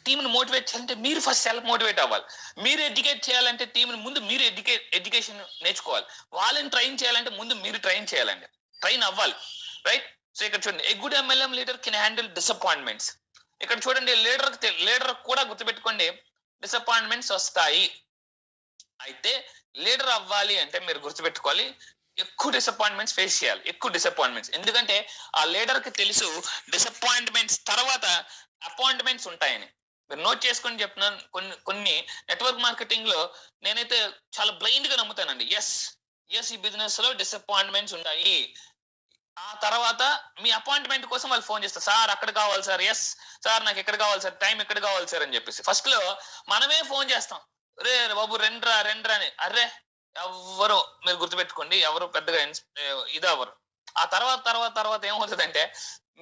టీంని మోటివేట్ చేయాలంటే మీరు ఫస్ట్ సెల్ఫ్ మోటివేట్ అవ్వాలి. మీరు ఎడ్యుకేట్ చేయాలంటే టీంని ముందు మీరు ఎడ్యుకేషన్ నేర్చుకోవాలి. వాళ్ళని ట్రైన్ చేయాలంటే ముందు మీరు ట్రైన్ చేయాలండి, ట్రైన్ అవ్వాలి. రైట్. సో ఇక్కడ చూడండి, a good MLM leader can handle disappointments. ఇక్కడ చూడండి, లీడర్ కూడా గుర్తుపెట్టుకోండి, డిసప్పాయింట్మెంట్స్ వస్తాయి. అయితే లీడర్ అవ్వాలి అంటే మీరు గుర్తుపెట్టుకోవాలి, ఎక్కువ డిసప్పాయింట్మెంట్స్ ఫేస్ చేయాలి, ఎక్కువ డిసప్పాయింట్మెంట్స్. ఎందుకంటే ఆ లీడర్ కి తెలుసు డిసప్పాయింట్మెంట్స్ తర్వాత అపాయింట్మెంట్స్ ఉంటాయని. మీరు నోట్ చేసుకొని చెప్తున్నాను, కొన్ని నెట్వర్క్ మార్కెటింగ్ లో నేనైతే చాలా బ్లైండ్ గా నమ్ముతానండి. ఎస్ ఈ బిజినెస్ లో డిసప్పాయింట్మెంట్స్ ఉంటాయి. ఆ తర్వాత మీ అపాయింట్మెంట్ కోసం వాళ్ళు ఫోన్ చేస్తారు, సార్ అక్కడ కావాలి సార్, ఎస్ సార్ నాకు ఎక్కడ కావాలి సార్, టైం ఎక్కడ కావాలి సార్ అని చెప్పేసి. ఫస్ట్ లో మనమే ఫోన్ చేస్తాం, రే బాబు రెండ్రా అని. అర్రే ఎవరు, మీరు గుర్తుపెట్టుకోండి, ఎవరు పెద్దగా ఇది అవ్వరు. ఆ తర్వాత ఏమవుతుందంటే,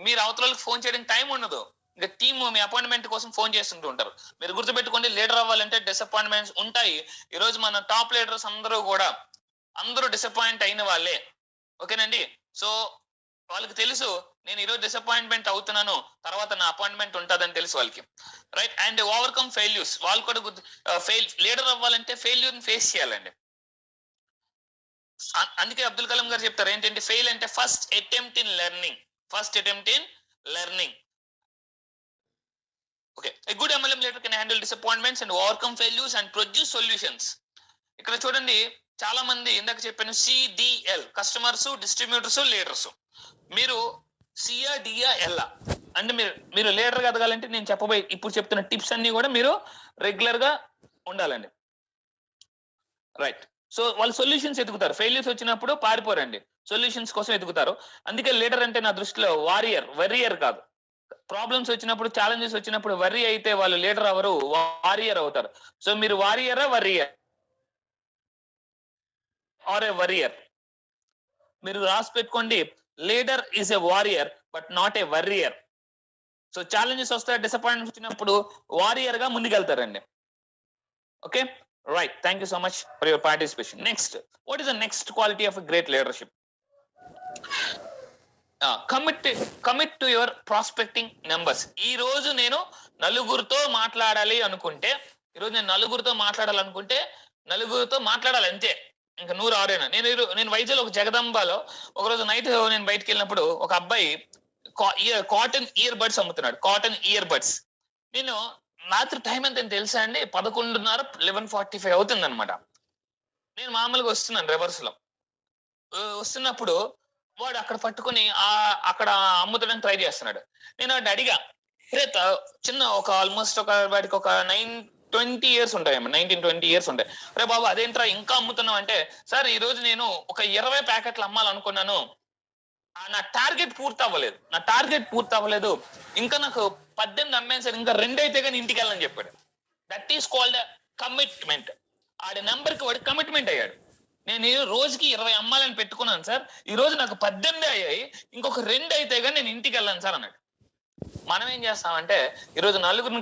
మీరు అవతలకి ఫోన్ చేయడానికి టైం ఉండదు. ఇంకా టీమ్ మీ అపాయింట్మెంట్ కోసం ఫోన్ చేస్తుంటూ ఉంటారు. మీరు గుర్తుపెట్టుకోండి, లీడర్ అవ్వాలంటే డిసప్పాయింట్మెంట్స్ ఉంటాయి. ఈ రోజు మన టాప్ లీడర్స్ అందరూ డిసప్పాయింట్ అయిన వాళ్ళే. ఓకేనండి. సో వాళ్ళకి తెలుసు నేను ఈరోజు డిసప్పాయింట్మెంట్ అవుతున్నాను, తర్వాత నా అపాయింట్మెంట్ ఉంటుందని తెలుసు వాళ్ళకి. రైట్. And overcome failures. వాళ్ళు కూడా లీడర్ అవ్వాలంటే ఫెయిల్యూర్ ని ఫేస్ చేయాలండి. అందుకే అబ్దుల్ కలాం గారు చెప్తారు ఏంటంటే ఫెయిల్ అంటే first attempt in learning. Okay. A good MLM leader can handle disappointments and overcome failures and produce solutions. ఇక్కడ చూడండి, చాలా మంది ఇందాక చెప్పాను CDL, కస్టమర్స్, డిస్ట్రిబ్యూటర్స్, లీడర్స్. మీరు సియా డియా ఎల్లా అంటే మీరు లీడర్ గా ఎదగాలంటే నేను ఇప్పుడు చెప్తున్న టిప్స్ అన్ని కూడా మీరు రెగ్యులర్ గా ఉండాలండి. రైట్. సో వాళ్ళు సొల్యూషన్స్ ఎదుగుతారు. ఫెయిల్యూర్స్ వచ్చినప్పుడు పారిపోరండి, సొల్యూషన్స్ కోసం ఎదుగుతారు. అందుకే లీడర్ అంటే నా దృష్టిలో వెరియర్ కాదు. ప్రాబ్లమ్స్ వచ్చినప్పుడు, ఛాలెంజెస్ వచ్చినప్పుడు వర్రీ అయితే వాళ్ళు లీడర్ అవరు, వారియర్ అవుతారు. సో మీరు వారియరా వరియర్ మీరు రాసి పెట్టుకోండి. Leader is a warrior but not a worrier. సో ఛాలెంజెస్ వస్తాయి, డిసప్పాయింట్మెంట్ వచ్చినప్పుడు వారియర్ గా ముందుకెళ్తారండి. Okay. Right. Thank you so much for your participation. Next, what is the next quality of a great leadership? Commit to your prospecting numbers. ఈ రోజు నేను నలుగురితో మాట్లాడాలనుకుంటే నలుగురితో మాట్లాడాలి అంతే, ఇంకా 100 నేను వైజాగ్ ఒక జగదంబాలో ఒకరోజు నైట్ నేను బయటకు వెళ్ళినప్పుడు ఒక అబ్బాయి కాటన్ ఇయర్ బడ్స్ అమ్ముతున్నాడు. నేను రాత్రి టైం ఎంత తెలుసా అండి, 11:30, 11:45 అవుతుంది అనమాట. నేను మామూలుగా వస్తున్నాను రివర్స్ లో. వస్తున్నప్పుడు వాడు అక్కడ పట్టుకుని అక్కడ అమ్ముతాడని ట్రై చేస్తున్నాడు. నేను వాడిని అడిగా, చిన్న ఆల్మోస్ట్ వాడికి ఒక 19-20 years ఉంటాయి. రే బాబు అదేంట్రా ఇంకా అమ్ముతున్నావు అంటే, సార్ ఈ రోజు నేను ఒక 20 ప్యాకెట్లు అమ్మాలనుకున్నాను, నా టార్గెట్ పూర్తి అవ్వలేదు, ఇంకా నాకు 18 అమ్మాను సార్, ఇంకా 2 అయితే కానీ ఇంటికి వెళ్ళని చెప్పాడు. That is called commitment. Audi number కి వాడు కమిట్మెంట్ అయ్యాడు. నేను రోజుకి 20 అమ్మాలని పెట్టుకున్నాను సార్, ఈ రోజు నాకు 18 అయ్యాయి, ఇంకొక 2 అయితే కానీ నేను ఇంటికి వెళ్ళాను సార్ అన్నాడు. మనం ఏం చేస్తామంటే ఈరోజు నలుగురిని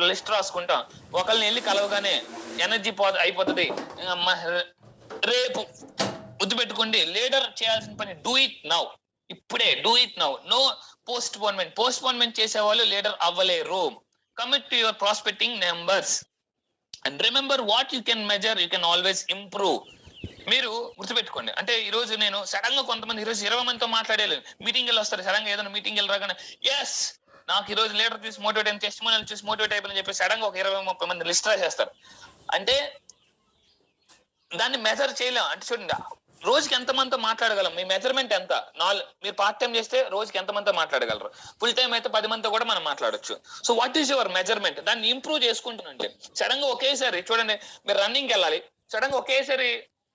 లిస్ట్ రాసుకుంటాం, ఒకరిని వెళ్ళి కలవగానే ఎనర్జీ అయిపోతుంది. రేపు గుర్తుపెట్టుకోండి, లీడర్ చేయాల్సిన పని do it now. No postponement చేసేవాళ్ళు లీడర్ అవ్వలేరు. Commit to your prospecting numbers and remember what you can measure, you can always improve. మీరు గుర్తుపెట్టుకోండి, అంటే ఈ రోజు నేను సడన్ గా కొంతమంది ఈరోజు 20 మందితో మాట్లాడేది, మీటింగ్ వెళ్ళి వస్తారు. సడన్ గా ఏదైనా మీటింగ్ వెళ్ళి రాగానే ఎస్ నాకు ఈ రోజు లీడర్ చూసి మోటివేట్ అయిన, టెస్టిమోనియల్ చూసి మోటివేట్ అయిపోయిందని చెప్పి సడన్ గా ఒక 20-30 మంది లిస్ట్ రాసేస్తారు. అంటే దాన్ని మెజర్ చేయలేం. అంటే చూడండి, రోజుకి ఎంత మందితో మాట్లాడగలం, మీ మెజర్మెంట్ ఎంత? మీరు పార్ట్ టైం చేస్తే రోజుకి ఎంత మందితో మాట్లాడగలరు? ఫుల్ టైం అయితే 10 మందితో కూడా మనం మాట్లాడొచ్చు. So what is your measurement? దాన్ని ఇంప్రూవ్ చేసుకుంటున్నాంటే సడన్ గా ఒకేసారి చూడండి, మీరు రన్నింగ్ వెళ్ళాలి, సడన్ గా ఒకేసారి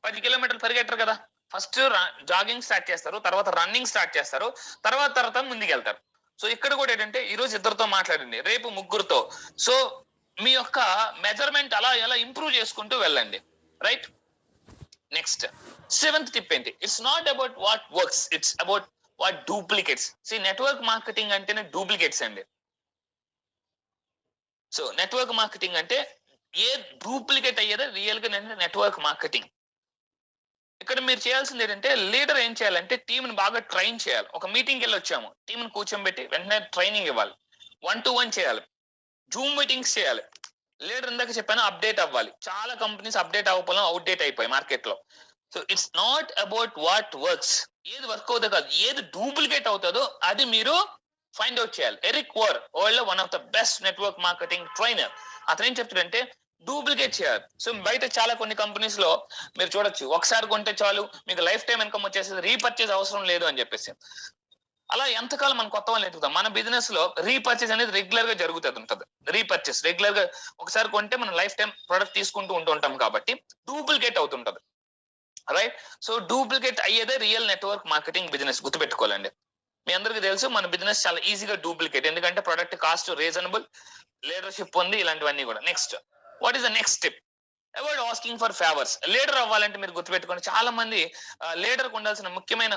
10 కిలోమీటర్లు పరిగెట్టరు కదా. ఫస్ట్ జాగింగ్ స్టార్ట్ చేస్తారు, తర్వాత రన్నింగ్ స్టార్ట్ చేస్తారు, తర్వాత ముందుకెళ్తారు. సో ఇక్కడ కూడా ఏంటంటే ఈ రోజు 2 మాట్లాడండి, రేపు 3. సో మీ యొక్క మెజర్మెంట్ అలా ఎలా ఇంప్రూవ్ చేసుకుంటూ వెళ్ళండి. రైట్. నెక్స్ట్ 7th టిప్ ఏంటి? It's not about what works, it's about what duplicates. Network marketing అంటేనే డూప్లికేట్స్ అండి. సో నెట్వర్క్ మార్కెటింగ్ అంటే ఏ డూప్లికేట్ అయ్యేదో రియల్ గా నెట్వర్క్ మార్కెటింగ్. ఇక్కడ మీరు చేయాల్సింది ఏంటంటే, లీడర్ ఏం చేయాలంటే టీంని బాగా ట్రైన్ చేయాలి. ఒక మీటింగ్కి వెళ్ళి వచ్చాము, టీంని కూర్చోబెట్టి వెంటనే ట్రైనింగ్ ఇవ్వాలి, 1-to-1 చేయాలి, జూమ్ మీటింగ్స్ చేయాలి. లీడర్ ఇందాక చెప్పాను అప్డేట్ అవ్వాలి. చాలా కంపెనీస్ అప్డేట్ అవ్వకపోవడం, అవుట్డేట్ అయిపోయి మార్కెట్ లో. So it's not about what works, ఏది వర్క్ అవుతుందో కాదు, ఏది డూప్లికేట్ అవుతుందో అది మీరు ఫైండ్ అవుట్ చేయాలి. Eric Worre one of the best network marketing trainer. అతను ఏం చెప్తాడంటే డూప్లికేట్ చేయాలి. సో బయట చాలా కొన్ని కంపెనీస్ లో మీరు చూడొచ్చు, ఒకసారి కొంటే చాలు మీకు లైఫ్ టైం ఇన్కమ్ వచ్చేసి, రీపర్చేజ్ అవసరం లేదు అని చెప్పేసి. అలా ఎంతకాలం మనం కొత్త వాళ్ళని ఎదుగుతాం? మన బిజినెస్ లో రీపర్చేజ్ అనేది రెగ్యులర్ గా జరుగుతుంది. రీపర్చేజ్ రెగ్యులర్ గా ఒకసారి కొంటే మనం లైఫ్ టైం ప్రొడక్ట్ తీసుకుంటూ ఉంటాం కాబట్టి డూప్లికేట్ అవుతుంటది. రైట్. సో డూప్లికేట్ అయ్యేదే రియల్ నెట్వర్క్ మార్కెటింగ్ బిజినెస్. గుర్తుపెట్టుకోవాలండి. మీ అందరికీ తెలుసు మన బిజినెస్ చాలా ఈజీగా డూప్లికేట్, ఎందుకంటే ప్రొడక్ట్ కాస్ట్ రీజనబుల్, లీడర్షిప్ ఉంది, ఇలాంటివన్నీ కూడా. Next, what is the next step? Avoid asking for favours. Leader అవ్వాలంటే మీరు గుర్తుపెట్టుకోండి, చాలా మంది లీడర్కి ఉండాల్సిన ముఖ్యమైన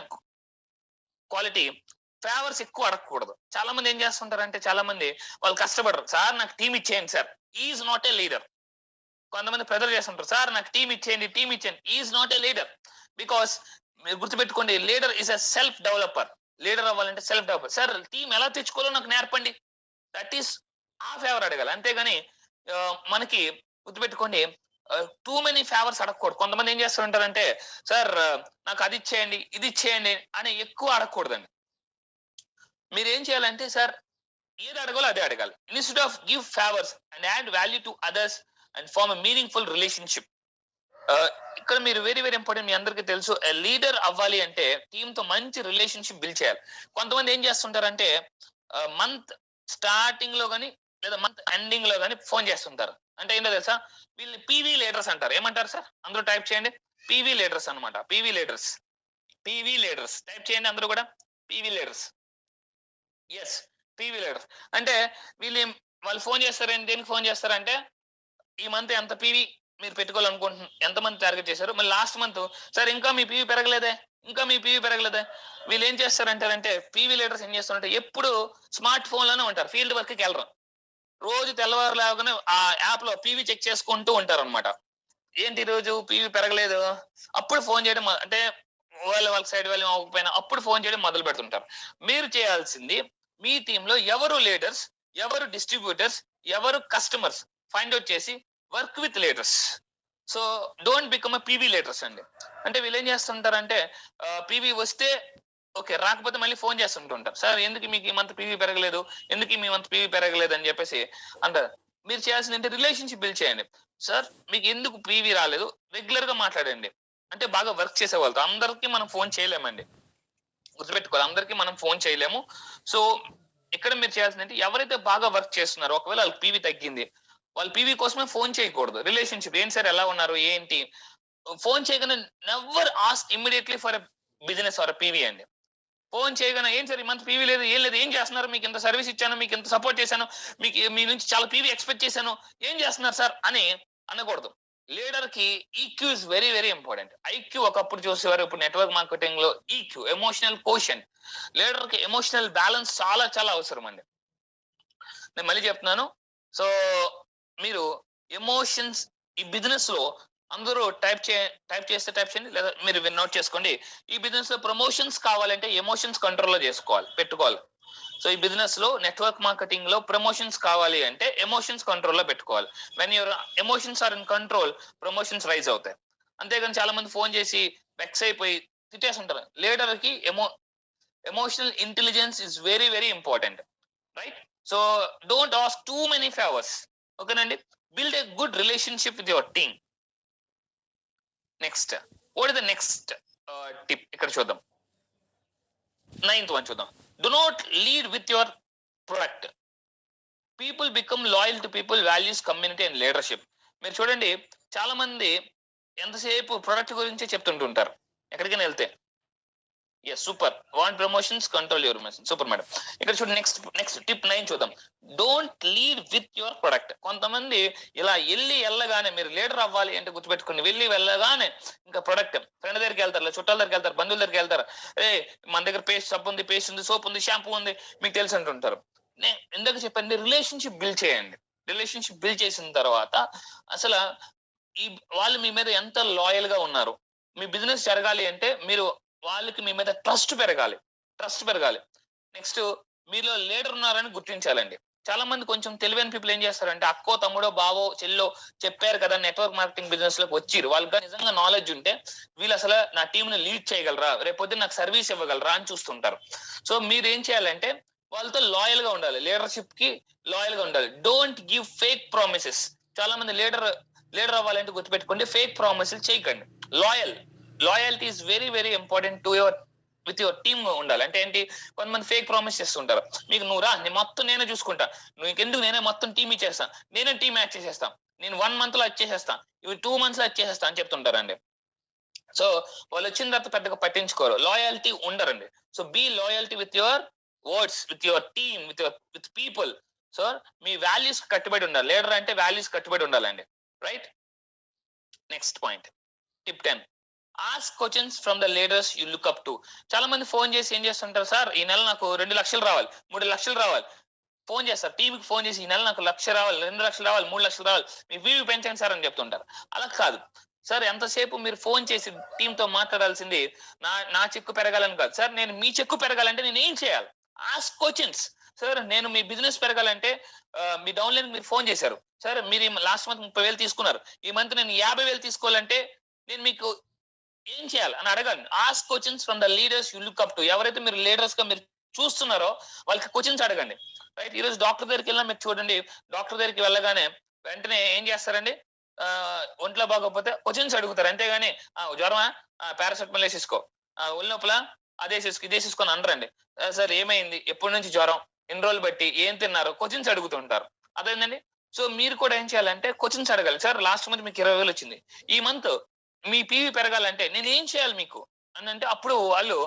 క్వాలిటీ ఫేవర్స్ ఎక్కువ అడగకూడదు. చాలా మంది ఏం చేస్తుంటారంటే, చాలా మంది వాళ్ళు కష్టపడరు. సార్ నాకు టీమ్ ఇచ్చేయండి sir, is not a leader. కొంతమంది ప్రెజర్ చేస్తుంటారు, సార్ నాకు టీమ్ ఇచ్చేయండి, టీమ్ ఇచ్చేయండి. Is not a leader. Because మీరు గుర్తుపెట్టుకోండి, leader is a self developer. Leader అవ్వాలంటే సెల్ఫ్ డెవలపర్. సార్ టీం ఎలా తెచ్చుకోవాలో నాకు నేర్పండి, దట్ ఈస్ ఆ ఫేవర్ అడగాలి. అంతేగాని మనకి గుర్తుపెట్టుకోండి, టూ మెనీ ఫేవర్స్ అడగకూడదు. కొంతమంది ఏం చేస్తుంటారంటే, సార్ నాకు అది ఇచ్చేయండి, ఇది ఇచ్చేయండి అని ఎక్కువ అడగకూడదండి. మీరు ఏం చేయాలంటే, సార్ ఏది అడగాలో అదే అడగాలి. Instead of give favours and add value to others and form a meaningful relationship. ఇక్కడ మీరు వెరీ వెరీ ఇంపార్టెంట్, మీ అందరికీ తెలుసు, లీడర్ అవ్వాలి అంటే టీమ్ తో మంచి రిలేషన్షిప్ బిల్డ్ చేయాలి. కొంతమంది ఏం చేస్తుంటారంటే, మంత్ స్టార్టింగ్ లో గానీ లేదా మంత్ ఎండింగ్ లో గానీ ఫోన్ చేస్తుంటారు. అంటే ఏంటో తెలుసా, వీళ్ళు పీవీ లీడర్స్ అంటారు. ఏమంటారు సార్? అందరూ టైప్ చేయండి, పీవీ లీడర్స్ అనమాట. PV leaders, PV leaders type చేయండి అందరూ కూడా, PV leaders. Yes, PV leaders అంటే వీళ్ళు వాళ్ళు ఫోన్ చేస్తారంటే, దేనికి ఫోన్ చేస్తారంటే, ఈ మంత్ ఎంత పీవీ మీరు పెట్టుకోవాలనుకుంటున్నారు, ఎంత మంది టార్గెట్ చేశారు, మళ్ళీ లాస్ట్ మంత్ సార్ ఇంకా మీ పీవీ పెరగలేదే, ఇంకా మీ పీవీ పెరగలేదే. వీళ్ళు ఏం చేస్తారంటారంటే, పీవీ లీడర్స్ ఏం చేస్తారంటే ఎప్పుడు స్మార్ట్ ఫోన్ లోనే ఉంటారు, ఫీల్డ్ వర్క్ కి వెళ్ళరు. రోజు తెల్లవారు లేవగానే ఆ యాప్ లో పీవీ చెక్ చేసుకుంటూ ఉంటారు అనమాట. ఏంటి రోజు పీవీ పెరగలేదు, అప్పుడు ఫోన్ చేయడం, అంటే వాళ్ళ సైడ్ వాళ్ళు అవ్వకపోయినా అప్పుడు ఫోన్ చేయడం మొదలు పెడుతుంటారు. మీరు చేయాల్సింది, మీ టీంలో ఎవరు లీడర్స్, ఎవరు డిస్ట్రిబ్యూటర్స్, ఎవరు కస్టమర్స్ ఫైండ్ అవుట్ చేసి work with leaders. So don't become PV leaders అండి. అంటే వీళ్ళు ఏం చేస్తుంటారంటే, పీవీ వస్తే ఓకే, రాకపోతే మళ్ళీ ఫోన్ చేస్తుంటుంటారు, సార్ ఎందుకు మీకు ఈ మంత్ పీవీ పెరగలేదు, ఎందుకు మీ మంత్ పీవీ పెరగలేదు అని చెప్పేసి అంటారు. మీరు చేయాల్సింది రిలేషన్షిప్ బిల్డ్ చేయండి. సార్ మీకు ఎందుకు పీవీ రాలేదు, రెగ్యులర్ గా మాట్లాడండి. అంటే బాగా వర్క్ చేసే వాళ్ళతో. అందరికి మనం ఫోన్ చేయలేమండి, గుర్తుపెట్టుకోవాలి, అందరికి మనం ఫోన్ చేయలేము. సో ఇక్కడ మీరు చేయాల్సింది, ఎవరైతే బాగా వర్క్ చేస్తున్నారో, ఒకవేళ వాళ్ళకి పీవీ తగ్గింది, వాళ్ళ పీవీ కోసమే ఫోన్ చేయకూడదు. రిలేషన్షిప్, ఏంటి సార్ ఎలా ఉన్నారు ఏంటి, ఫోన్ చేయగానే never ask immediately for business are PV అండి. ఫోన్ చేయగానే, ఏం సార్ ఈ మంత్ పీవీ లేదు, ఏం లేదు, ఏం చేస్తున్నారు, మీకు ఇంత సర్వీస్ ఇచ్చాను, మీకు ఇంత సపోర్ట్ చేశాను, మీకు మీ నుంచి చాలా పీవీ ఎక్స్పెక్ట్ చేశాను, ఏం చేస్తున్నారు సార్ అని అనకూడదు. లీడర్ కి EQ is very very important. IQ ఒకప్పుడు చూసేవారు, ఇప్పుడు నెట్వర్క్ మార్కెటింగ్ లో ఈక్యూ, ఎమోషనల్ కోషెంట్. లీడర్ కి ఎమోషనల్ బ్యాలెన్స్ చాలా చాలా అవసరం అండి. నేను మళ్ళీ చెప్తున్నాను. సో మీరు ఎమోషన్స్, ఈ బిజినెస్ లో అందరూ టైప్ చేయండి, లేదా మీరు నోట్ చేసుకోండి. ఈ బిజినెస్ లో ప్రమోషన్స్ కావాలంటే ఎమోషన్స్ కంట్రోల్ లో పెట్టుకోవాలి. సో ఈ బిజినెస్ లో, నెట్వర్క్ మార్కెటింగ్ లో ప్రమోషన్స్ కావాలి అంటే ఎమోషన్స్ కంట్రోల్ లో పెట్టుకోవాలి. When your emotions are in control, promotions rise అవుతాయి. అంతేగాని చాలా మంది ఫోన్ చేసి వెక్స్ అయిపోయి తిట్టేస్తుంటారు. లీడర్ కి emotional intelligence is very very important, right? So don't ask too many favours, ఓకేనండి. Build a good relationship with your team. Next, what is the next tip? ఇక్కడ చూద్దాం, 9th వన్ చూద్దాం. Do not lead with your product. People become loyal to people, values, community and leadership. మీరు చూడండి, చాలా మంది ఎంతసేపు product గురించి చెప్తుంటుంటారు ఎక్కడికైనా వెళ్తే. Yes, super. Want promotions, control your emotions. Super madam. ఇక్కడ చూడండి, నెక్స్ట్ టిప్ 9 చూద్దాం. Don't lead with your product. కొంతమంది ఇలా వెళ్ళగానే, మీరు లీడర్ అవ్వాలి అంటే గుర్తుపెట్టుకుని, వెళ్ళగానే ఇంకా ప్రొడక్ట్, ఫ్రెండ్ దగ్గరికి వెళ్తారు, చుట్టాల దగ్గరికి వెళ్తారు, బంధువుల దగ్గరికి వెళ్తారు. మన దగ్గర పేస్ట్ సబ్బు ఉంది, పేస్ట్ ఉంది, సోప్ ఉంది, షాంపూ ఉంది, మీకు తెలిసి అంటుంటారు. నేను ఎందుకు చెప్పండి, రిలేషన్షిప్ బిల్డ్ చేయండి. రిలేషన్షిప్ బిల్డ్ చేసిన తర్వాత అసలు ఈ వాళ్ళు మీ మీద ఎంత లాయల్ గా ఉన్నారు. మీ బిజినెస్ జరగాలి అంటే మీరు వాళ్ళకి మీ మీద ట్రస్ట్ పెరగాలి. నెక్స్ట్, మీలో లీడర్ ఉన్నారని గుర్తించాలండి. చాలా మంది కొంచెం తెలివైన పీపుల్ ఏం చేస్తారంటే, అక్కో తమ్ముడో బావో చెల్లో చెప్పారు కదా నెట్వర్క్ మార్కెటింగ్ బిజినెస్ లోకి వచ్చిరు, వాళ్ళకి నిజంగా నాలెడ్జ్ ఉంటే వీళ్ళు అసలు నా టీం ని లీడ్ చేయగలరా, రేపొద్దు నాకు సర్వీస్ ఇవ్వగలరా అని చూస్తుంటారు. సో మీరు ఏం చేయాలంటే, వాళ్ళతో లాయల్ గా ఉండాలి, లీడర్షిప్ కి లాయల్ గా ఉండాలి. Don't give fake promises. చాలా మంది లీడర్ అవ్వాలంటే గుర్తుపెట్టుకోండి, ఫేక్ ప్రామిసెస్ చేయకండి. Loyalty is very very important to your with your team ఉండాలి. అంటే ఏంటి, కొంతమంది ఫేక్ ప్రామిస్ చేస్తుంటారు, మీకు నువ్వు రా, నేను మొత్తం నేనే చూసుకుంటా, నువ్వు ఇంకెందుకు, నేనే మొత్తం టీమ్ ఇచ్చేస్తాను, నేనే టీమ్ యాడ్ చేసేస్తాను, నేను 1 month లో వచ్చేసేస్తాను, ఇవి 2 months లో వచ్చేసేస్తా అని చెప్తుంటారండి. సో వాళ్ళు వచ్చిన తర్వాత పెద్దగా పట్టించుకోరు, లాయల్టీ ఉండరండి. So be loyalty with your words, with your team, with people. So మీ వాల్యూస్ కట్టుబడి ఉండాలి. లీడర్ అంటే వాల్యూస్ కట్టుబడి ఉండాలండి, right? Next point, tip 10. Ask questions from the leaders you look up to. చాలా మంది ఫోన్ చేసి ఏం చేస్తుంటారు, సార్ ఈ నెల నాకు 2 లక్షలు రావాలి, 3 లక్షలు రావాలి. ఫోన్ చేస్తారు, టీంకి ఫోన్ చేసి ఈ నెల నాకు 1,00,000 రావాలి, 2 లక్షలు రావాలి, 3 లక్షలు రావాలి, మీ వీవి పెంచండి సార్ అని చెప్తుంటారు. అలా కాదు సార్, ఎంతసేపు మీరు ఫోన్ చేసి టీంతో మాట్లాడాల్సింది నా చెక్కు పెరగాలని కాదు సార్, నేను మీ చెక్కు పెరగాలంటే నేను ఏం చేయాలి? Ask questions. సార్ నేను మీ బిజినెస్ పెరగాలంటే మీ డౌన్లైన్ మీరు ఫోన్ చేశారు, సార్ మీరు లాస్ట్ మంత్ 30,000 తీసుకున్నారు, ఈ మంత్ నేను 50,000 తీసుకోవాలంటే నేను మీకు ఏం చేయాలి అని అడగండి. Ask questions from the leaders you look up to. ఎవరైతే మీరు లీడర్స్ గా మీరు చూస్తున్నారో వాళ్ళకి క్వశ్చన్స్ అడగండి. రైట్, ఈ రోజు డాక్టర్ దగ్గరికి వెళ్ళినా మీరు చూడండి, డాక్టర్ దగ్గరికి వెళ్ళగానే వెంటనే ఏం చేస్తారండి, ఒంట్లో బాగోకపోతే క్వశ్చన్స్ అడుగుతారు, అంతేగాని జ్వరమా, పారాసెటమాల్ వేసేసుకో, ఒళ్ళు నొప్పుల అదే ఇదేసేసుకొని అనరండి. సార్ ఏమైంది, ఎప్పటి నుంచి జ్వరం, ఎన్ని రోజులు బట్టి, ఏం తిన్నారు, క్వశ్చన్స్ అడుగుతుంటారు. అదేంటండి. సో మీరు కూడా ఏం చేయాలంటే క్వశ్చన్స్ అడగాలి. సార్ లాస్ట్ మంత్ మీకు 20,000 వచ్చింది, ఈ మంత్ మీ పీవీ పెరగాలంటే నేను ఏం చేయాలి మీకు అని అంటే అప్పుడు వాళ్ళు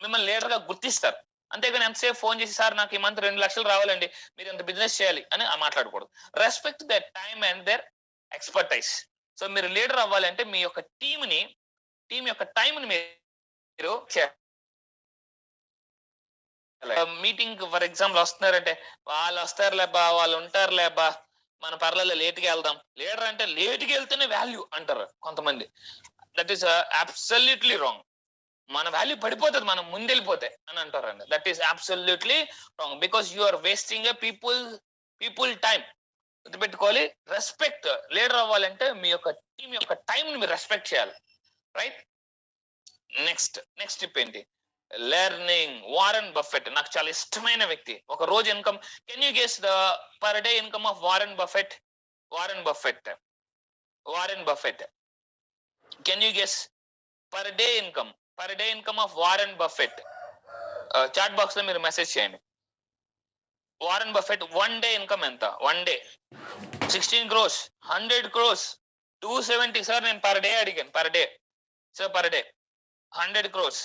మిమ్మల్ని లీడర్ గా గుర్తిస్తారు. అంతేగాని ఎంతసేపు ఫోన్ చేసి సార్ నాకు ఈ మంత్ 2 లక్షలు రావాలండి, మీరు ఎంత బిజినెస్ చేయాలి అని మాట్లాడకూడదు. Respect their time and their expertise. So మీరు లీడర్ అవ్వాలంటే మీ యొక్క టీం యొక్క టైం ని మీరు మీటింగ్ ఫర్ ఎగ్జాంపుల్ వస్తున్నారంటే వాళ్ళు వస్తారు లేబ్బా, వాళ్ళు ఉంటారు లేబ్బా, మన పర్లేదు లేట్గా వెళ్దాం. లీడర్ అంటే లేట్గా వెళ్తేనే వాల్యూ అంటారు కొంతమంది. That is absolutely wrong. మన వాల్యూ పడిపోతుంది మనం ముందెళ్ళిపోతే అని అంటారండి. That is absolutely wrong, because you are wasting a people time. గుర్తుపెట్టుకోవాలి, రెస్పెక్ట్. లీడర్ అవ్వాలంటే మీ యొక్క టీం యొక్క టైం ని మీరు రెస్పెక్ట్ చేయాలి. రైట్, నెక్స్ట్ టిప్ ఏంటి? లెర్నింగ్. వారెన్ బఫెట్ నాకు చాలా ఇష్టమైన వ్యక్తి. ఒక రోజు income, can you guess the per day income of Warren Buffett? Can you guess per day income of Warren Buffett? Chat box లో మీరు మెసేజ్ చేయండి. Warren Buffett one day income ఎంత? One day 16 crores, 100 crores, 270. Sir నేను per day అడిగాను, per day. Sir per day 100 crores,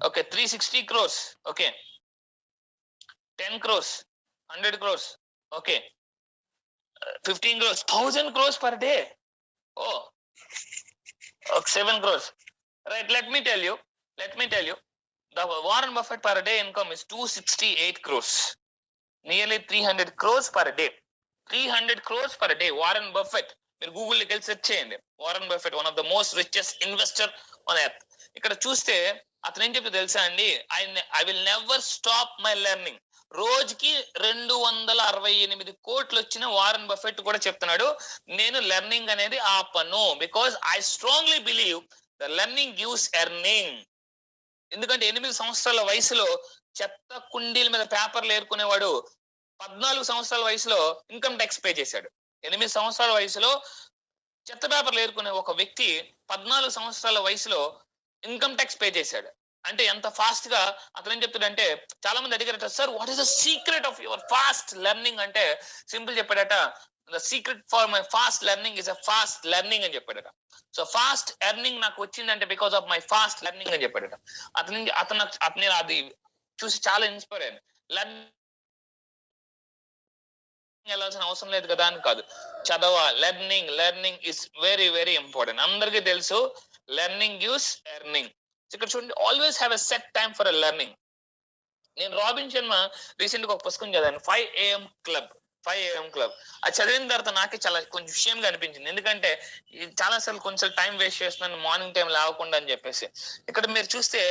okay, 360 crores, okay, 10 crores, 100 crores, okay, 15 crores, 1000 crores per day. Oh, okay, 7 crores. Right, let me tell you, the Warren Buffett per day income is 268 crores. Nearly 300 crores per day. 300 crores per day. Warren Buffett. మీరు Google లోకి వెళ్ళి search చేయండి. Warren Buffett, one of the most richest investor on earth. ఇక్కడ చూస్తే అతను ఏం చెప్తే తెలుసా అండి, I will never stop my learning. రోజుకి 268 కోట్లు వచ్చిన వారెన్ బఫెట్ కూడా చెప్తున్నాడు, నేను లెర్నింగ్ అనేది ఆపను. Because I strongly believe the learning gives earning. ఎందుకంటే 8 సంవత్సరాల వయసులో చెత్త కుండీల మీద పేపర్లు ఏరుకునేవాడు 14 సంవత్సరాల వయసులో ఇన్కమ్ ట్యాక్స్ పే చేశాడు. 8 సంవత్సరాల వయసులో చెత్త పేపర్లు ఏరుకునే ఒక వ్యక్తి 14 సంవత్సరాల వయసులో ఇన్కమ్ ట్యాక్స్ పే చేశాడు. అంటే ఎంత ఫాస్ట్ గా అతను ఏం చెప్తాడంటే, చాలా మంది అడిగారట, sir what is the secret of your fast learning అంటే సింపుల్ చెప్పాడట, the secret for my fast learning is a fast learning అని చెప్పాడట. సో ఫాస్ట్ ఎర్నింగ్ నాకు వచ్చిందంటే because of my fast learning అని చెప్పాడట. అతను అది చూసి చాలా ఇన్స్పైర్ అయ్యాను. లెర్నింగ్ వెళ్ళాల్సిన అవసరం లేదు కదా అని కాదు, చదవ. Learning is very very important. అందరికీ తెలుసు లెర్నింగ్ గివ్స్ ఎర్నింగ్. ఇక్కడ చూడండి, always have a set time for a learning. నేను రాబిన్ శర్మ రీసెంట్ గా ఒక పుస్తకం చదివాను, 5 AM క్లబ్. అది చదివిన తర్వాత నాకే చాలా కొంచెం విషయంగా అనిపించింది. ఎందుకంటే చాలా సార్లు కొంచెం టైం వేస్ట్ చేస్తున్నాను మార్నింగ్ టైం లేవకుండా అని చెప్పేసి. ఇక్కడ మీరు చూస్తే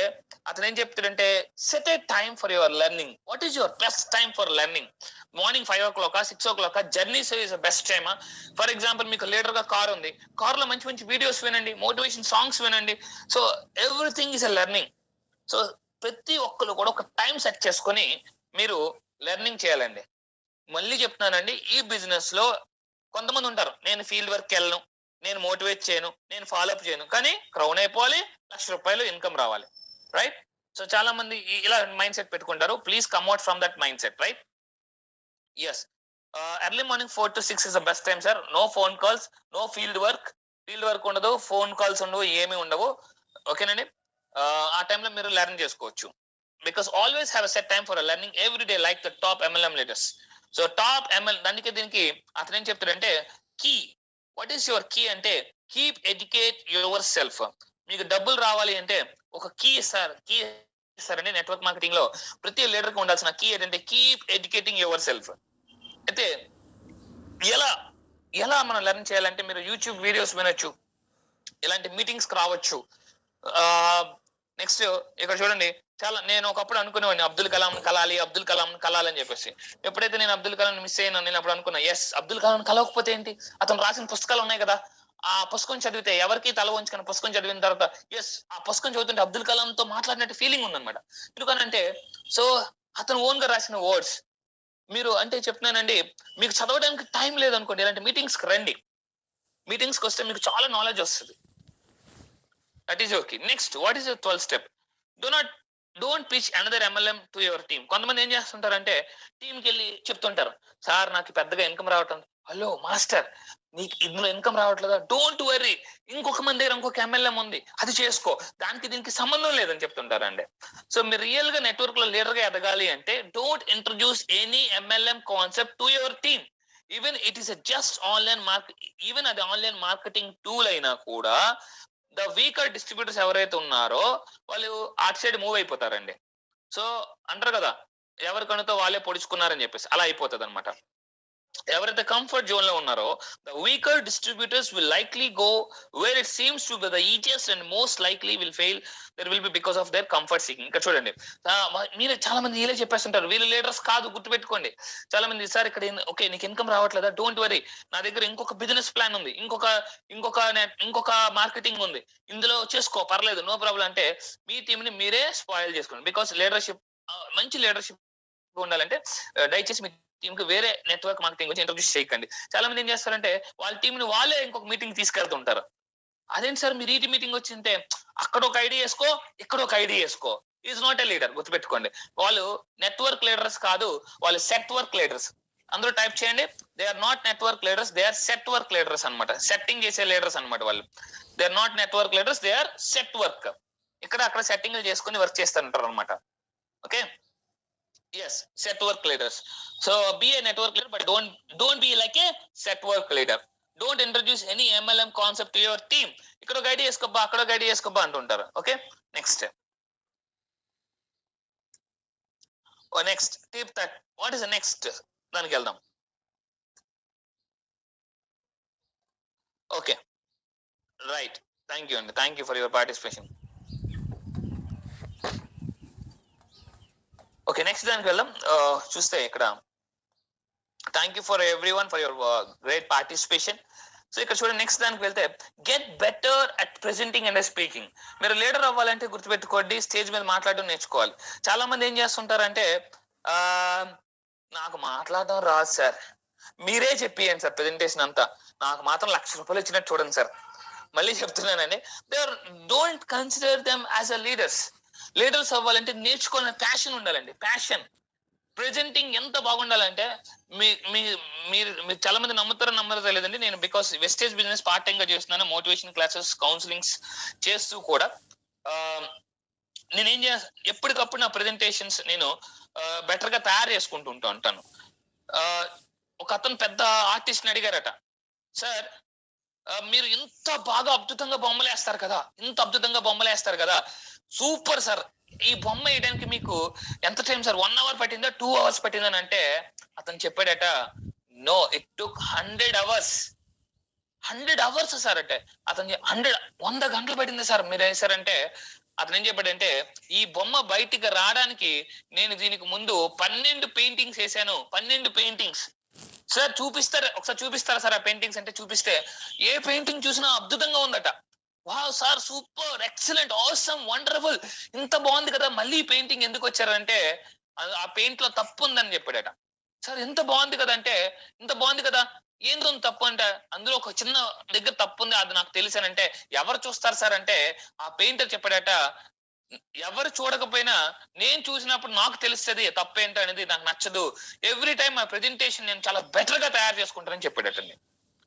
అతను ఏం చెప్తాడంటే, set a time for your learning. What is your best time for learning? Morning 5 o'clock, 6 o'clock? Journeys is best టైమా? ఫర్ ఎగ్జాంపుల్ మీకు లీడర్ గా కార్ ఉంది, కార్ లో మంచి మంచి వీడియోస్ వినండి, మోటివేషన్ సాంగ్స్ వినండి. So everything is a learning. సో ప్రతి ఒక్కరు కూడా ఒక టైం సెట్ చేసుకొని మీరు లెర్నింగ్ చేయాలండి. మళ్ళీ చెప్తున్నానండి, ఈ బిజినెస్ లో కొంతమంది ఉంటారు, నేను ఫీల్డ్ వర్క్ వెళ్ళను, నేను మోటివేట్ చేయను, నేను ఫాలోఅప్ చేయను, కానీ క్రౌన్ అయిపోవాలి, ₹1,00,000 ఇన్కమ్ రావాలి. రైట్? సో చాలా మంది ఇలా మైండ్ సెట్ పెట్టుకుంటారు. Please come out from that mind set. Right? Yes, early morning 4 to 6 is the best time sir. No phone calls, no field work ఉండదు, ఫోన్ కాల్స్ ఉండవు, ఏమీ ఉండవు. ఓకేనండి? ఆ టైంలో మీరు లెర్న్ చేసుకోవచ్చు. Because always have a set time for learning every day, like the top MLM leaders. So top ML, దీనికి అతను ఏం చెప్తాడంటే, key. What is your key అంటే, కీప్ ఎడ్యుకేట్ యువర్ సెల్ఫ్. మీకు డబ్బులు రావాలి అంటే ఒక కీ ఇస్తారండి నెట్వర్క్ మార్కెటింగ్ లో. ప్రతి లీడర్ కి ఉండాల్సిన కీ ఏంటంటే కీప్ ఎడ్యుకేటింగ్ యువర్ సెల్ఫ్. అయితే ఎలా మనం లెర్న్ చేయాలంటే మీరు యూట్యూబ్ వీడియోస్ వినొచ్చు, ఇలాంటి మీటింగ్స్ కి రావచ్చు. నెక్స్ట్ ఇక్కడ చూడండి, చాలా నేను ఒకప్పుడు అనుకునేవాడిని అబ్దుల్ కలాం కలాలి అని చెప్పేసి. ఎప్పుడైతే నేను అబ్దుల్ కలాం మిస్ అయినా నేను అప్పుడు అనుకున్నా, ఎస్ అబ్దుల్ కలాం కలవకపోతే ఏంటి, అతను రాసిన పుస్తకాలు ఉన్నాయి కదా, ఆ పుస్తకం చదివితే ఎవరికి తల వంచుకొని పుస్తకం చదివిన తర్వాత ఎస్ ఆ పుస్తకం చదువుతుంటే అబ్దుల్ కలాం తో మాట్లాడినట్టు ఫీలింగ్ ఉందన్నమాట. ఎందుకనంటే సో అతను ఓన్ గా రాసిన వర్డ్స్ మీరు అంటే చెప్తున్నానండి, మీకు చదవడానికి టైం లేదనుకోండి, ఇలాంటి మీటింగ్స్ కి రండి. మీటింగ్స్ కి వస్తే మీకు చాలా నాలెడ్జ్ వస్తుంది. That is okay. Next what is your 12th step? Don't pitch another MLM to your team. కొంతమంది ఏం చేస్తుంటారంటే టీంకి వెళ్ళి చెప్తుంటారు, సార్ నాకు పెద్దగా ఇన్కమ్ రావటం. హలో మాస్టర్, నీకు ఇందులో ఇన్కమ్ రావట్లేదా? డోంట్ వరీ, ఇంకొక మంది దగ్గర ఇంకొక MLM ఉంది, అది చేసుకో, దానికి దీనికి సంబంధం లేదని చెప్తుంటారండి. సో మీరు రియల్ గా నెట్వర్క్ లో లీడర్ గా ఎదగాలి అంటే don't introduce any MLM concept to your team. Even it is just even అది ఆన్లైన్ మార్కెటింగ్ టూల్ అయినా కూడా ద వీకర్ డిస్ట్రిబ్యూటర్స్ ఎవరైతే ఉన్నారో వాళ్ళు అటు సైడ్ మూవ్ అయిపోతారండి. సో అంటారు కదా, ఎవరి కనుతో వాళ్ళే పొడుచుకున్నారని చెప్పేసి, అలా అయిపోతుంది అనమాట. ఎవరైతే కంఫర్ట్ జోన్ లో ఉన్నారో the weaker distributors will likely go where it seems to be the easiest and most likely will fail. There will be because of their comfort seeking. ఇక్కడ చూడండి, మీరు చాలా మంది వీళ్ళే చెప్పేస్తుంటారు, వీళ్ళు లీడర్స్ కాదు, గుర్తుపెట్టుకోండి. చాలా మంది సార్ ఇక్కడ ఓకే నీకు ఇన్కమ్ రావట్లేదా, డోంట్ వరీ, నా దగ్గర ఇంకొక బిజినెస్ ప్లాన్ ఉంది, ఇంకొక మార్కెటింగ్ ఉంది, ఇందులో చేసుకో పర్లేదు, నో ప్రాబ్లం అంటే మీ టీమ్ ని మీరే స్పాయిల్ చేసుకోండి. బికాస్ లీడర్షిప్, మంచి లీడర్షిప్ ఉండాలంటే దయచేసి మీ టీమ్ కి వేరే నెట్వర్క్ మార్కెటింగ్ గురించి ఇంట్రొడ్యూస్ చేయకండి. చాలా మంది ఏం చేస్తారంటే వాళ్ళ టీమ్ ని వాళ్ళే ఇంకొక మీటింగ్ తీసుకెళ్తుంటారు. అదేంటి సార్ మీరు ఈ మీటింగ్ వచ్చింటే అక్కడ ఒక ఐడియా వేసుకో, ఇక్కడ ఒక ఐడియా వేసుకో, ఈజ్ నాట్ ఎ లీడర్. గుర్తుపెట్టుకోండి, వాళ్ళు నెట్వర్క్ లీడర్స్ కాదు, వాళ్ళు సెట్ వర్క్ లీడర్స్. అందరూ టైప్ చేయండి, they are not network leaders, they are set work leaders అనమాట. సెట్టింగ్ చేసే లీడర్స్ అనమాట వాళ్ళు. They are not network leaders, they are set work. ఇక్కడ అక్కడ సెట్టింగ్ చేసుకుని వర్క్ చేస్తారంటారు అనమాట. Okay, yes, set work leaders. So be a network leader, but don't be like a set work leader. Don't introduce any MLM concept to your team. ikkada oka idea eskoba akkada oka idea eskoba antuntaru. Okay, next next tip that what is the next daniki veldam. Okay, right, thank you and thank you for your participation. Okay, next దానికి వెళ్దాం. చూస్తే ఇక్కడ thank you for everyone for your great participation. So ఇక్కడ చూడండి, next దానికి వెళ్తే get better at presenting and speaking. మీరు leader అవ్వాలంటే గుర్తుపెట్టుకోండి, స్టేజ్ మీద మాట్లాడడం నేర్చుకోవాలి. చాలా మంది ఏం చేస్తుంటారంటే నాకు మాట్లాడడం రాదు సార్, మీరే చెప్పియండి సార్ ప్రెజెంటేషన్ అంతా, నాకు మాత్రం ₹1,00,000 ఇచ్చినట్టు చూడండి సార్. మళ్ళీ చెప్తున్నానండి, don't consider them as a leaders. Leaders అవ్వాలంటే నేర్చుకునే ప్యాషన్ ఉండాలండి. ప్యాషన్, ప్రెజెంటింగ్ ఎంత బాగుండాలంటే మీరు చాలా మంది నమ్ముతారో తెలియదండి, నేను because Vestige business part time గా చేస్తున్నాను, మోటివేషన్ క్లాసెస్, కౌన్సిలింగ్స్ చేస్తూ కూడా నేనేం చేస్తాను, ఎప్పటికప్పుడు నా ప్రెజెంటేషన్స్ నేను బెటర్ గా తయారు చేసుకుంటూ ఉంటాను. ఒక అతను పెద్ద ఆర్టిస్ట్ ని అడిగారట, సార్ మీరు ఇంత బాగా అద్భుతంగా బొమ్మలు వేస్తారు కదా, సూపర్ సార్, ఈ బొమ్మ వేయడానికి మీకు ఎంత టైం సార్, 1 hour పట్టిందా 2 hours పట్టిందని అంటే అతను చెప్పాడట, no it took 100 hours. 100 hours sir అంటే అతను 100 గంటలు పట్టింది సార్ మీరు వేసారంటే అతను ఏం చెప్పాడంటే, ఈ బొమ్మ బయటికి రావడానికి నేను దీనికి ముందు 12 పెయింటింగ్స్ వేసాను. 12 పెయింటింగ్స్ సార్ ఒకసారి చూపిస్తారా సార్ ఆ పెయింటింగ్స్ అంటే చూపిస్తే ఏ పెయింటింగ్ చూసినా అద్భుతంగా ఉందట. Wow sir, super, excellent, awesome, wonderful, ఇంత బాగుంది కదా, మళ్ళీ పెయింటింగ్ ఎందుకు వచ్చారంటే ఆ పెయింట్ లో తప్పు ఉందని చెప్పాడట. సార్ ఎంత బాగుంది కదా అంటే, ఇంత బాగుంది కదా, ఏందో తప్పు అంటే అందులో ఒక చిన్న దగ్గర తప్పు ఉంది, అది నాకు తెలిసానంటే ఎవరు చూస్తారు సార్ అంటే ఆ పెయింటర్ చెప్పాడట, ఎవరు చూడకపోయినా నేను చూసినప్పుడు నాకు తెలుస్తుంది తప్పేంట అనేది, నాకు నచ్చదు, ఎవ్రీ టైమ్ ఆ ప్రెజెంటేషన్ నేను చాలా బెటర్ గా తయారు చేసుకుంటానని చెప్పాడటండి.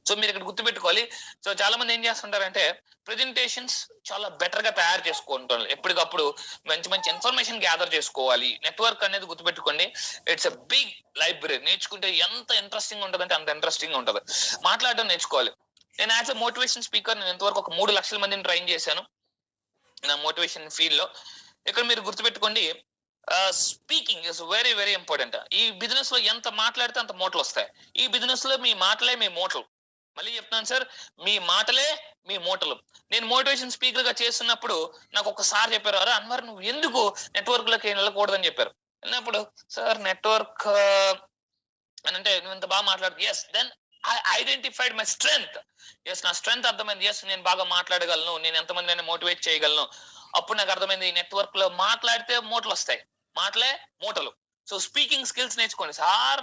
సో మీరు ఇక్కడ గుర్తుపెట్టుకోవాలి. సో చాలా మంది ఏం చేస్తుంటారంటే ప్రెజెంటేషన్స్ చాలా బెటర్ గా తయారు చేసుకుంటారు, ఎప్పటికప్పుడు మంచి ఇన్ఫర్మేషన్ గ్యాదర్ చేసుకోవాలి. నెట్వర్క్ అనేది గుర్తుపెట్టుకోండి, ఇట్స్ ఎ బిగ్ లైబ్రరీ. నేర్చుకుంటే ఎంత ఇంట్రెస్టింగ్ ఉంటుంది అంటే అంత ఇంట్రెస్టింగ్ ఉంటుంది. మాట్లాడడం నేర్చుకోవాలి. నేను యాజ్ అ మోటివేషన్ స్పీకర్ నేను ఇంతవరకు ఒక 3 లక్షల మందిని ట్రైన్ చేశాను నా మోటివేషన్ ఫీల్డ్ లో. ఇక్కడ మీరు గుర్తుపెట్టుకోండి, speaking is very very important. ఈ బిజినెస్ లో ఎంత మాట్లాడితే అంత మూటలు వస్తాయి. ఈ బిజినెస్ లో మీ మాటలే మీ మూటలు. మళ్ళీ చెప్తున్నాను సార్, మీ మాటలే మీ మూటలు. నేను మోటివేషన్ స్పీకర్ గా చేస్తున్నప్పుడు నాకు ఒకసారి చెప్పారు, అరే అన్వర్ నువ్వు ఎందుకు నెట్వర్క్ లోకి వెళ్ళకూడదని చెప్పారు. అన్నప్పుడు సార్ నెట్వర్క్ అని అంటే నువ్వు ఇంత బాగా మాట్లాడు. Yes, then I identified my strength. Yes, నా స్ట్రెంగ్త్ అర్థమైంది. ఎస్, నేను బాగా మాట్లాడగలను, నేను ఎంతమంది మోటివేట్ చేయగలను. అప్పుడు నాకు అర్థమైంది ఈ నెట్వర్క్ లో మాట్లాడితే మూటలు వస్తాయి, మాటలే మూటలు. సో స్పీకింగ్ స్కిల్స్ నేర్చుకోండి. సార్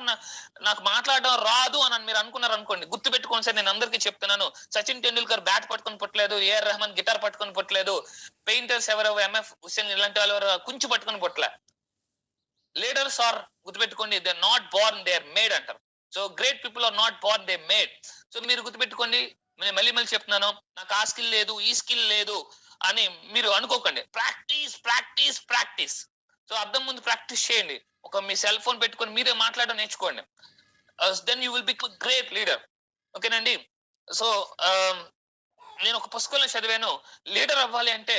నాకు మాట్లాడడం రాదు అని మీరు అనుకున్నారు అనుకోండి, గుర్తు పెట్టుకోండి సార్, నేను అందరికీ చెప్తున్నాను, సచిన్ టెండూల్కర్ బ్యాట్ పట్టుకొని పుట్టలేదు, ఏఆర్ రెహమాన్ గిటార్ పట్టుకొని పుట్టలేదు, పెయింటర్స్ ఎవరో ఎంఎఫ్ హుస్సేన్ ఇలాంటి వాళ్ళు ఎవరు కుంచి పట్టుకొని పుట్టలే. లీడర్స్ ఆర్, గుర్తుపెట్టుకోండి, they are not born, they are made అంటారు. So great people are not born, they made. సో మీరు గుర్తుపెట్టుకోండి, నేను మళ్ళీ చెప్పినాను, నాకు ఆ స్కిల్ లేదు ఈ స్కిల్ లేదు అని మీరు అనుకోకండి. Practice practice practice. సో అర్థం ముందు ప్రాక్టీస్ చేయండి. ఒక మీ సెల్ ఫోన్ పెట్టుకొని మీరే మాట్లాడడం నేర్చుకోండి. Then you will become great leader. ఓకేనండి. సో నేను ఒక పుస్తకంలో చదివాను, లీడర్ అవ్వాలి అంటే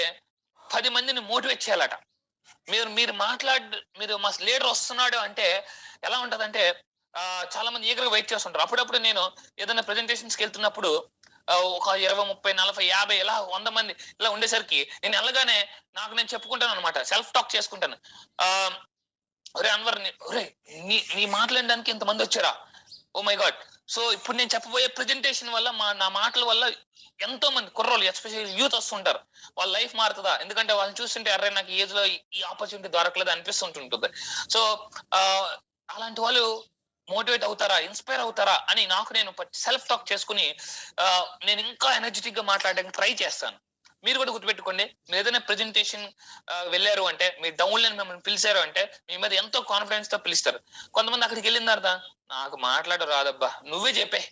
10 మందిని మోటివేట్ చేయాలట. మీరు మీరు మా లీడర్ వస్తున్నాడు అంటే ఎలా ఉంటదంటే చాలా మంది ఈగర్గా వెయిట్ చేస్తుంటారు. అప్పుడప్పుడు నేను ఏదైనా ప్రెజెంటేషన్స్కి వెళ్తున్నప్పుడు ఒక 20, 30, 40, 50 ఇలా 100 మంది ఇలా ఉండేసరికి నేను వెళ్ళగానే నాకు నేను చెప్పుకుంటాను అనమాట, సెల్ఫ్ టాక్ చేసుకుంటాను. ఒరే అన్వర్, ఒరే నీ మాట్లాడడానికి ఇంతమంది వచ్చారా, ఓ మై గాడ్. సో ఇప్పుడు నేను చెప్పబోయే ప్రెజెంటేషన్ వల్ల నా మాటల వల్ల ఎంతో మంది కుర్రోళ్ళు, ఎస్పెషల్లీ యూత్ వస్తుంటారు, వాళ్ళ లైఫ్ మారుతుందా, ఎందుకంటే వాళ్ళని చూస్తుంటే అరే నాకు ఈ ఏజ్ లో ఈ ఆపర్చునిటీ దొరకలేదు అనిపిస్తుంటుంది. సో అలాంటి వాళ్ళు మోటివేట్ అవుతారా, ఇన్స్పైర్ అవుతారా అని నాకు నేను సెల్ఫ్ టాక్ చేసుకుని నేను ఇంకా ఎనర్జెటిక్ గా మాట్లాడడానికి ట్రై చేస్తాను. మీరు కూడా గుర్తుపెట్టుకోండి, మీరు ఏదైనా ప్రెజెంటేషన్ వెళ్ళారు అంటే, మీ డౌన్ లైన్ మిమ్మల్ని పిలిచారు అంటే మీ మీద ఎంతో కాన్ఫిడెన్స్ తో పిలుస్తారు. కొంతమంది అక్కడికి వెళ్ళిన తర్వాత నాకు మాట్లాడ రాదబ్బా, నువ్వే చెప్పే,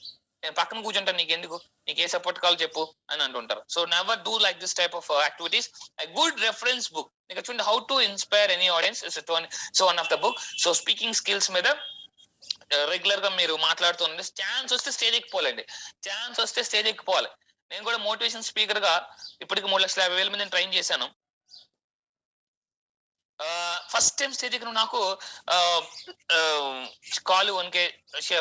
నేను పక్కన కూర్చుంటాను, నీకెందుకు, నీకు ఏ సపోర్ట్ కావాలో చెప్పు అని అంటుంటారు. So never do like this type of activities. A good reference book, మీకు చూడండి, how to inspire any audience is one of the book. So speaking skills మీద రెగ్యులర్ గా మీరు మాట్లాడుతుండే, ఛాన్స్ వస్తే స్టేజ్ ఎక్కిపోవాలండి, ఛాన్స్ వస్తే స్టేజ్ ఎక్కిపోవాలి. నేను కూడా మోటివేషన్ స్పీకర్ గా ఇప్పటికి 3,50,000 మందిని ట్రైన్ చేశాను. ఫస్ట్ టైం స్టేజ్ ఎక్కిన నాకు కాలు వన్కే,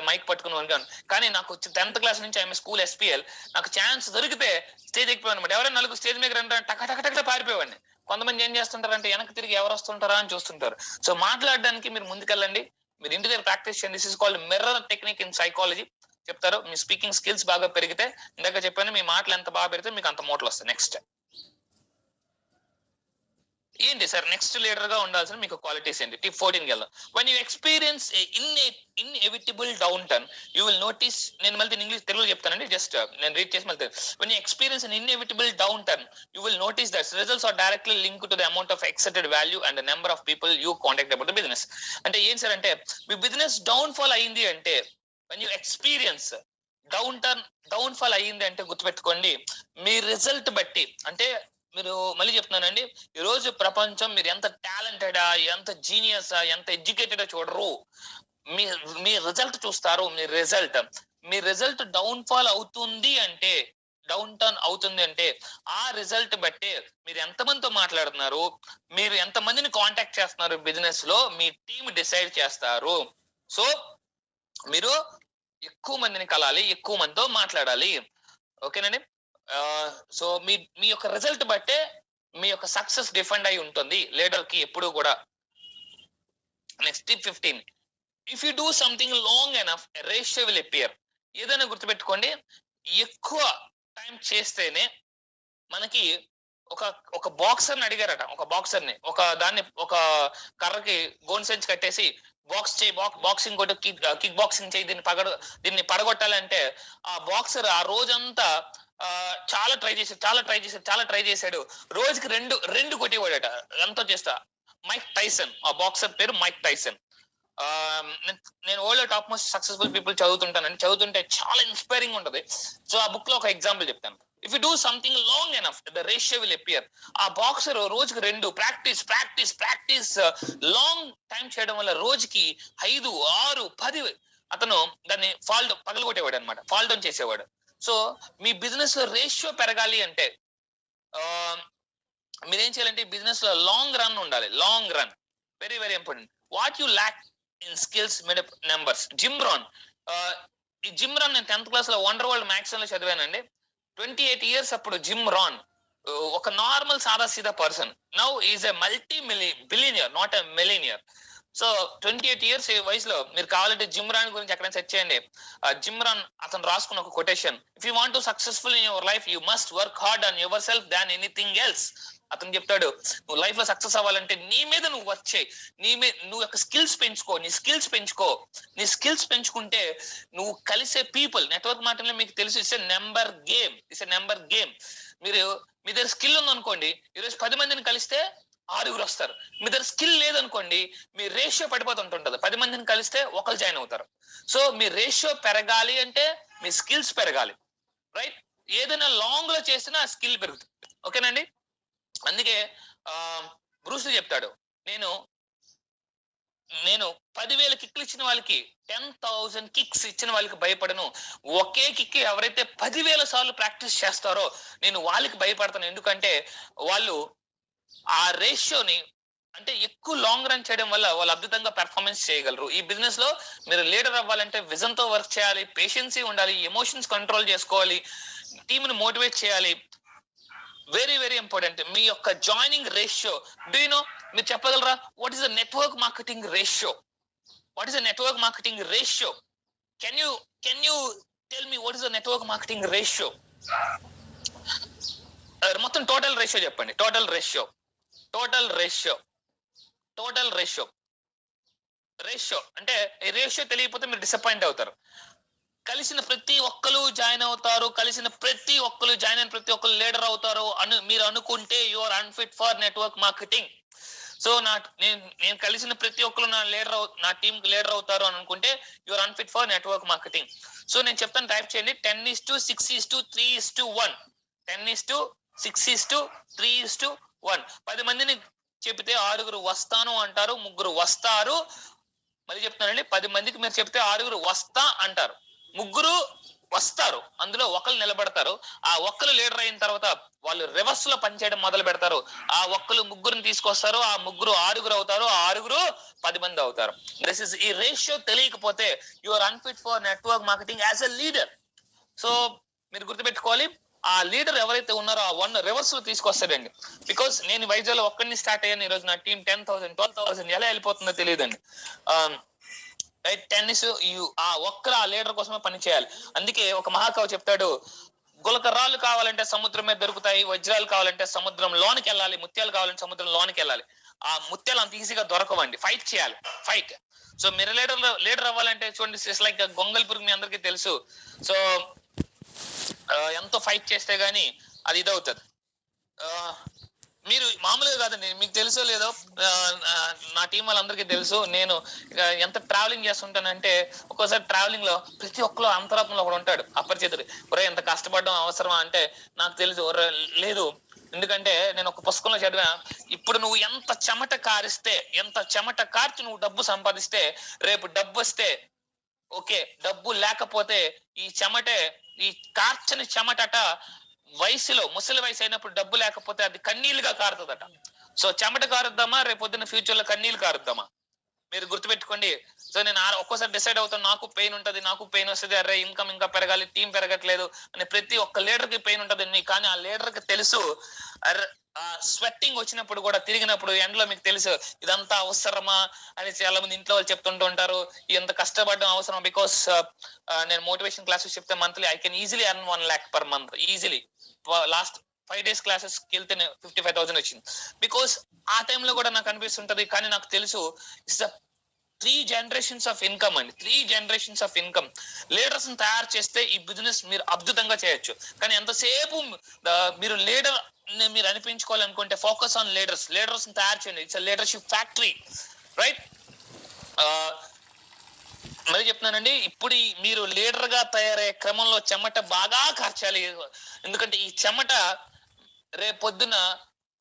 మైక్ పట్టుకుని వన్కాను. కానీ నాకు 10th క్లాస్ నుంచి ఐఎమ్ స్కూల్ SPL, నాకు ఛాన్స్ దొరికితే స్టేజ్ ఎక్కిపోయాను అనమాట. ఎవరైనా 4 స్టేజ్ మీద రండి టక టక టక పారిపోయేవాడిని. కొంతమంది ఏం చేస్తుంటారంటే వెనక్కి తిరిగి ఎవరు వస్తుంటారా అని చూస్తుంటారు. సో మాట్లాడడానికి మీరు ముందుకెళ్ళండి, మీరు ఇంటి దగ్గర ప్రాక్టీస్ చేయండి. This is called mirror technique in psychology. చెప్తారు, మీ స్పీకింగ్ స్కిల్స్ బాగా పెరిగితే, ఇందాక చెప్పాను, మీ మాటలు ఎంత బాగా పెరిగితే మీకు అంత మూటలు వస్తాయి. నెక్స్ట్ ఏంటి సార్, నెక్స్ట్ లీడర్ గా ఉండాల్సిన మీకు క్వాలిటీస్ ఏంటి? టిప్ 14 వెళ్దాం. when you experience a inevitable downturn you will notice, నేను మళ్ళీ ఇంగ్లీష్ తెలుగులో చెప్తానండి, జస్ట్ నేను రీడ్ చేసి మళ్ళీ. when you experience an inevitable downturn you will notice that results are directly linked to the amount of accepted value and the number of people you contact about the business. అంటే ఏం sir అంటే, మీ business downfall అయింది అంటే, when you experience downfall అయ్యింది అంటే గుర్తుపెట్టుకోండి, మీ result బట్టి, అంటే మీరు మళ్ళీ చెప్తున్నానండి, ఈ రోజు ప్రపంచం మీరు ఎంత టాలెంటెడా, ఎంత జీనియసా, ఎంత ఎడ్యుకేటెడా చూడరు, మీ రిజల్ట్ చూస్తారు. మీ రిజల్ట్ డౌన్ఫాల్ అవుతుంది అంటే, డౌన్ టర్న్ అవుతుంది అంటే, ఆ రిజల్ట్ బట్టే మీరు ఎంతమందితో మాట్లాడుతున్నారు, మీరు ఎంతమందిని కాంటాక్ట్ చేస్తున్నారు బిజినెస్ లో, మీ టీం డిసైడ్ చేస్తారు. సో మీరు ఎక్కువ మందిని కలాలి, ఎక్కువ మందితో మాట్లాడాలి. ఓకేనండి. సో మీ యొక్క రిజల్ట్ బట్టే మీ యొక్క సక్సెస్ డిఫెండ్ అయి ఉంటుంది లీడర్ కి ఎప్పుడు కూడా. Next tip 15, if you do something long enough ratio will appear. ఏదైనా గుర్తుపెట్టుకోండి, ఎక్కువ టైం చేస్తేనే మనకి ఒక బాక్సర్ ని అడిగారట, ఒక బాక్సర్ ని ఒక కర్రకి గోన్ సెంచ్ కట్టేసి బాక్సింగ్ కొట్టు, కిక్ బాక్సింగ్ చేయి, దీన్ని పడగొట్టాలంటే ఆ బాక్సర్ ఆ రోజంతా చాలా ట్రై చేశాడు. రోజుకి రెండు కొట్టేవాడట. ఎంతో చేస్తా. మైక్ టైసన్, ఆ బాక్సర్ పేరు మైక్ టైసన్. నేను world top most successful people చదువుతుంటే చాలా ఇన్స్పైరింగ్ ఉంటది. సో ఆ బుక్ లో ఒక ఎగ్జాంపుల్ చెప్తాను. If you do something long enough the ratio will appear. ఆ బాక్సర్ రోజుకి 2 ప్రాక్టీస్ లాంగ్ టైం చేయడం వల్ల రోజుకి 5, 6, 10 అతను దాన్ని పగలగొట్టేవాడు అనమాట, ఫాల్ డౌన్ చేసేవాడు. సో మీ బిజినెస్ లో రేషియో పెరగాలి అంటే మీరేం చేయాలంటే బిజినెస్ లో లాంగ్ రన్ ఉండాలి. Long run very very important. What you lack in skills made up numbers. Jim Rohn, ఈ జిమ్ రాన్ నేను 10th క్లాస్ లో వండర్ వరల్డ్ మ్యాక్సిమం లో చదివానండి. 28 years అప్పుడు జిమ్ రాన్ ఒక నార్మల్ సాదా సీదా person. Now is a multi billionaire, not a millionaire. So 28 years వయసులో మీరు కావాలంటే జిమ్ రాన్ గురించి ఎక్కడైనా సెర్చ్ చేయండి. జిమ్ రాన్ అతను రాసుకున్న ఒక quotation, if you want to successful in your life you must work hard on your self than anything else. అతను చెప్తాడు, నువ్వు లైఫ్ లో సక్సెస్ అవ్వాలంటే నీ మీద నువ్వు వర్క్ చేయి, నువ్వు యొక్క స్కిల్స్ పెంచుకో, నీ స్కిల్స్ పెంచుకుంటే నువ్వు కలిసే పీపుల్ నెట్వర్క్ మాటల్లో మీకు తెలుసు, ఇట్స్ ఎ నెంబర్ గేమ్. మీ దగ్గర స్కిల్ ఉందనుకోండి, ఈరోజు 10 మందిని కలిస్తే 6 వస్తారు. మీ దగ్గర స్కిల్ లేదనుకోండి, మీ రేషియో పడిపోతుంటుంటది. 10 మందిని కలిస్తే 1 జాయిన్ అవుతారు. సో మీ రేషియో పెరగాలి అంటే మీ స్కిల్స్ పెరగాలి, రైట్? ఏదైనా లాంగ్ లో చేసినా స్కిల్ పెరుగుతుంది. ఓకేనండి. అందుకే బ్రూస్ లీ చెప్తాడు, నేను 10,000 కిక్లు ఇచ్చిన వాళ్ళకి 10,000 కిక్స్ ఇచ్చిన వాళ్ళకి భయపడను. ఒకే కిక్ ఎవరైతే 10,000 సార్లు ప్రాక్టీస్ చేస్తారో నేను వాళ్ళకి భయపడతాను. ఎందుకంటే వాళ్ళు ఆ రేషియోని అంటే ఎక్కువ లాంగ్ రన్ చేయడం వల్ల వాళ్ళు అద్భుతంగా పెర్ఫార్మెన్స్ చేయగలరు. ఈ బిజినెస్ లో మీరు లీడర్ అవ్వాలంటే విజన్ తో వర్క్ చేయాలి, పేషెన్సీ ఉండాలి, ఎమోషన్స్ కంట్రోల్ చేసుకోవాలి, టీమ్ ని మోటివేట్ చేయాలి. Very very important. మీ యొక్క joining ratio do you know? మీరు చెప్పగలరా what is the network marketing ratio? Can you tell me what is the network marketing ratio? మొత్తం టోటల్ రేషియో చెప్పండి. టోటల్ రేషియో అంటే ఈ రేషియో తెలియకపోతే మీరు డిసప్పాయింట్ అవుతారు. కలిసిన ప్రతి ఒక్కరు జాయిన్ అవుతారు, అయిన ప్రతి ఒక్కరు లీడర్ అవుతారు అని మీరు అనుకుంటే you are unfit for network marketing. So నేను కలిసిన ప్రతి ఒక్కరు నా టీమ్ కి లీడర్ అవుతారు అని అనుకుంటే you are unfit for network marketing. So నేను చెప్తాను, టైప్ చేయండి 10:6:3:1. 10:6:3:1. 10 మందిని చెప్తే 6 వస్తాను అంటారు, 3 వస్తారు. మళ్ళీ చెప్తానండి, 10 మందికి మీరు చెప్తే 6 వస్తా అంటారు, 3 వస్తారు, అందులో 1 నిలబడతారు. ఆ 1 లీడర్ అయిన తర్వాత వాళ్ళు రివర్స్ లో పనిచేయడం మొదలు పెడతారు. ఆ 1 3 తీసుకొస్తారు, ఆ 3 6 అవుతారు, ఆ 6 10 మంది అవుతారు. ఈ రేషియో తెలియకపోతే you are unfit for network marketing as a leader. So మీరు గుర్తుపెట్టుకోవాలి, ఆ లీడర్ ఎవరైతే ఉన్నారో ఆ 1 రివర్స్ లో తీసుకొస్తాడండి. బికాస్ నేను వైజాగ్ లో ఒక్కడిని స్టార్ట్ అయ్యాను, ఈ రోజు నా టీం 10,000 12,000 ఎలా వెళ్ళిపోతుందో తెలియదండి. టెన్నిస్ ఆ లీడర్ కోసమే పని చేయాలి. అందుకే ఒక మహాకవి చెప్తాడు, గులకరాళ్ళు కావాలంటే సముద్రం మీద దొరుకుతాయి, వజ్రాలు కావాలంటే సముద్రం లోనికి వెళ్ళాలి, ముత్యాలు కావాలంటే సముద్రం లోనికి వెళ్ళాలి. ఆ ముత్యాలు అంత ఈజీగా దొరకవండి, ఫైట్ చేయాలి. సో మీరు లీడర్ అవ్వాలంటే చూడండి, ఇట్స్ లైక్ గొంగల్పూర్, మీ అందరికీ తెలుసు. సో ఎంతో ఫైట్ చేస్తే గానీ అది ఇదవుతుంది. మీరు మామూలుగా కాదండి, మీకు తెలుసో లేదో, నా టీం వాళ్ళందరికీ తెలుసు, నేను ఎంత ట్రావెలింగ్ చేస్తుంటానంటే ఒక్కోసారి ట్రావెలింగ్ లో ప్రతి ఒక్కరు అంతరాత్మలో ఒకడు ఉంటాడు, అపరిచితుడు. ఒరే ఎంత కష్టపడడం అవసరమా అంటే నాకు తెలుసు లేదు. ఎందుకంటే నేను ఒక పుస్తకంలో చదివా, ఇప్పుడు నువ్వు ఎంత చెమట కార్చి నువ్వు డబ్బు సంపాదిస్తే రేపు డబ్బు వస్తే ఓకే, డబ్బు లేకపోతే ఈ కార్చని చెమటట ముసలి వయసు అయినప్పుడు డబ్బు లేకపోతే అది కన్నీళ్లుగా కారుతుందట. సో చెమట కారుద్దామా, రేపు పొద్దున్న ఫ్యూచర్ లో కన్నీళ్లు కారుద్దామా? మీరు గుర్తుపెట్టుకోండి. సో నేను ఒక్కోసారి డిసైడ్ అవుతాను, నాకు పెయిన్ ఉంటది, నాకు పెయిన్ వస్తుంది, అరే ఇన్కమ్ ఇంకా పెరగాలి, టీం పెరగట్లేదు అని ప్రతి ఒక్క లీడర్ కి పెయిన్ ఉంటది. కానీ ఆ లీడర్ కి తెలుసు, స్వెట్టింగ్ వచ్చినప్పుడు కూడా, తిరిగినప్పుడు ఎండలో మీకు తెలుసు ఇదంతా అవసరమా అని చాలా మంది ఇంట్లో వాళ్ళు చెప్తుంటూ ఉంటారు, ఎంత కష్టపడడం అవసరం. బికాస్ నేను మోటివేషన్ క్లాసెస్ చెప్తే monthly I can easily earn 1 lakh per month easily. Last 5 days classes కి వెళ్తే 55,000 వచ్చింది. బికాస్ ఆ టైంలో కూడా నాకు అనిపిస్తుంటది, కానీ నాకు తెలుసు ఇట్స్ 3 generations ఆఫ్ ఇన్కమ్ అండి. 3 generations ఆఫ్ ఇన్కమ్. లీడర్స్ ని తయారు చేస్తే ఈ బిజినెస్ మీరు అద్భుతంగా చేయొచ్చు. కానీ ఎంతసేపు మీరు లీడర్ మీరు అనిపించుకోవాలనుకుంటే ఫోకస్ ఆన్ లీడర్స్ ని తయారు చేయండి. It's leadership factory, right? మరి చెప్తున్నానండి, ఇప్పుడు మీరు లీడర్ గా తయారయ్యే క్రమంలో చెమట బాగా కార్చాలి. ఎందుకంటే ఈ చెమట రేపు పొద్దున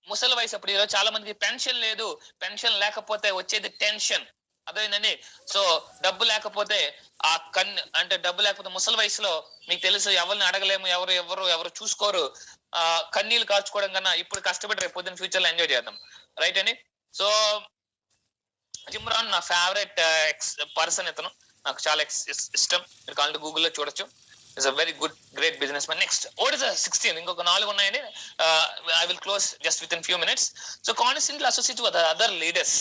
ముసలి వయసు అప్పుడు, ఈరోజు చాలా మందికి పెన్షన్ లేదు, పెన్షన్ లేకపోతే వచ్చేది టెన్షన్. అదేంటండి. సో డబ్బు లేకపోతే ఆ అంటే డబ్బు లేకపోతే ముసలి వయసులో మీకు తెలుసు ఎవరిని అడగలేము, ఎవరు చూసుకోరు. కన్నీళ్లు కార్చుకోవడం కన్నా ఇప్పుడు కష్టపడి రేపు పొద్దున్న ఫ్యూచర్ లో ఎంజాయ్ చేద్దాం. రైట్ అండి. సో జిమ్ రాన్ నా ఫేవరెట్ పర్సన్. ఇతను నాకు చాలా ఇష్టం. మీరు కావాలంటే గూగుల్లో చూడొచ్చు. Is a very good great business man. Next what is 16? ఇంకొక 4 ఉన్నాయండి. I will close just with in few minutes. So constantly associate with other leaders.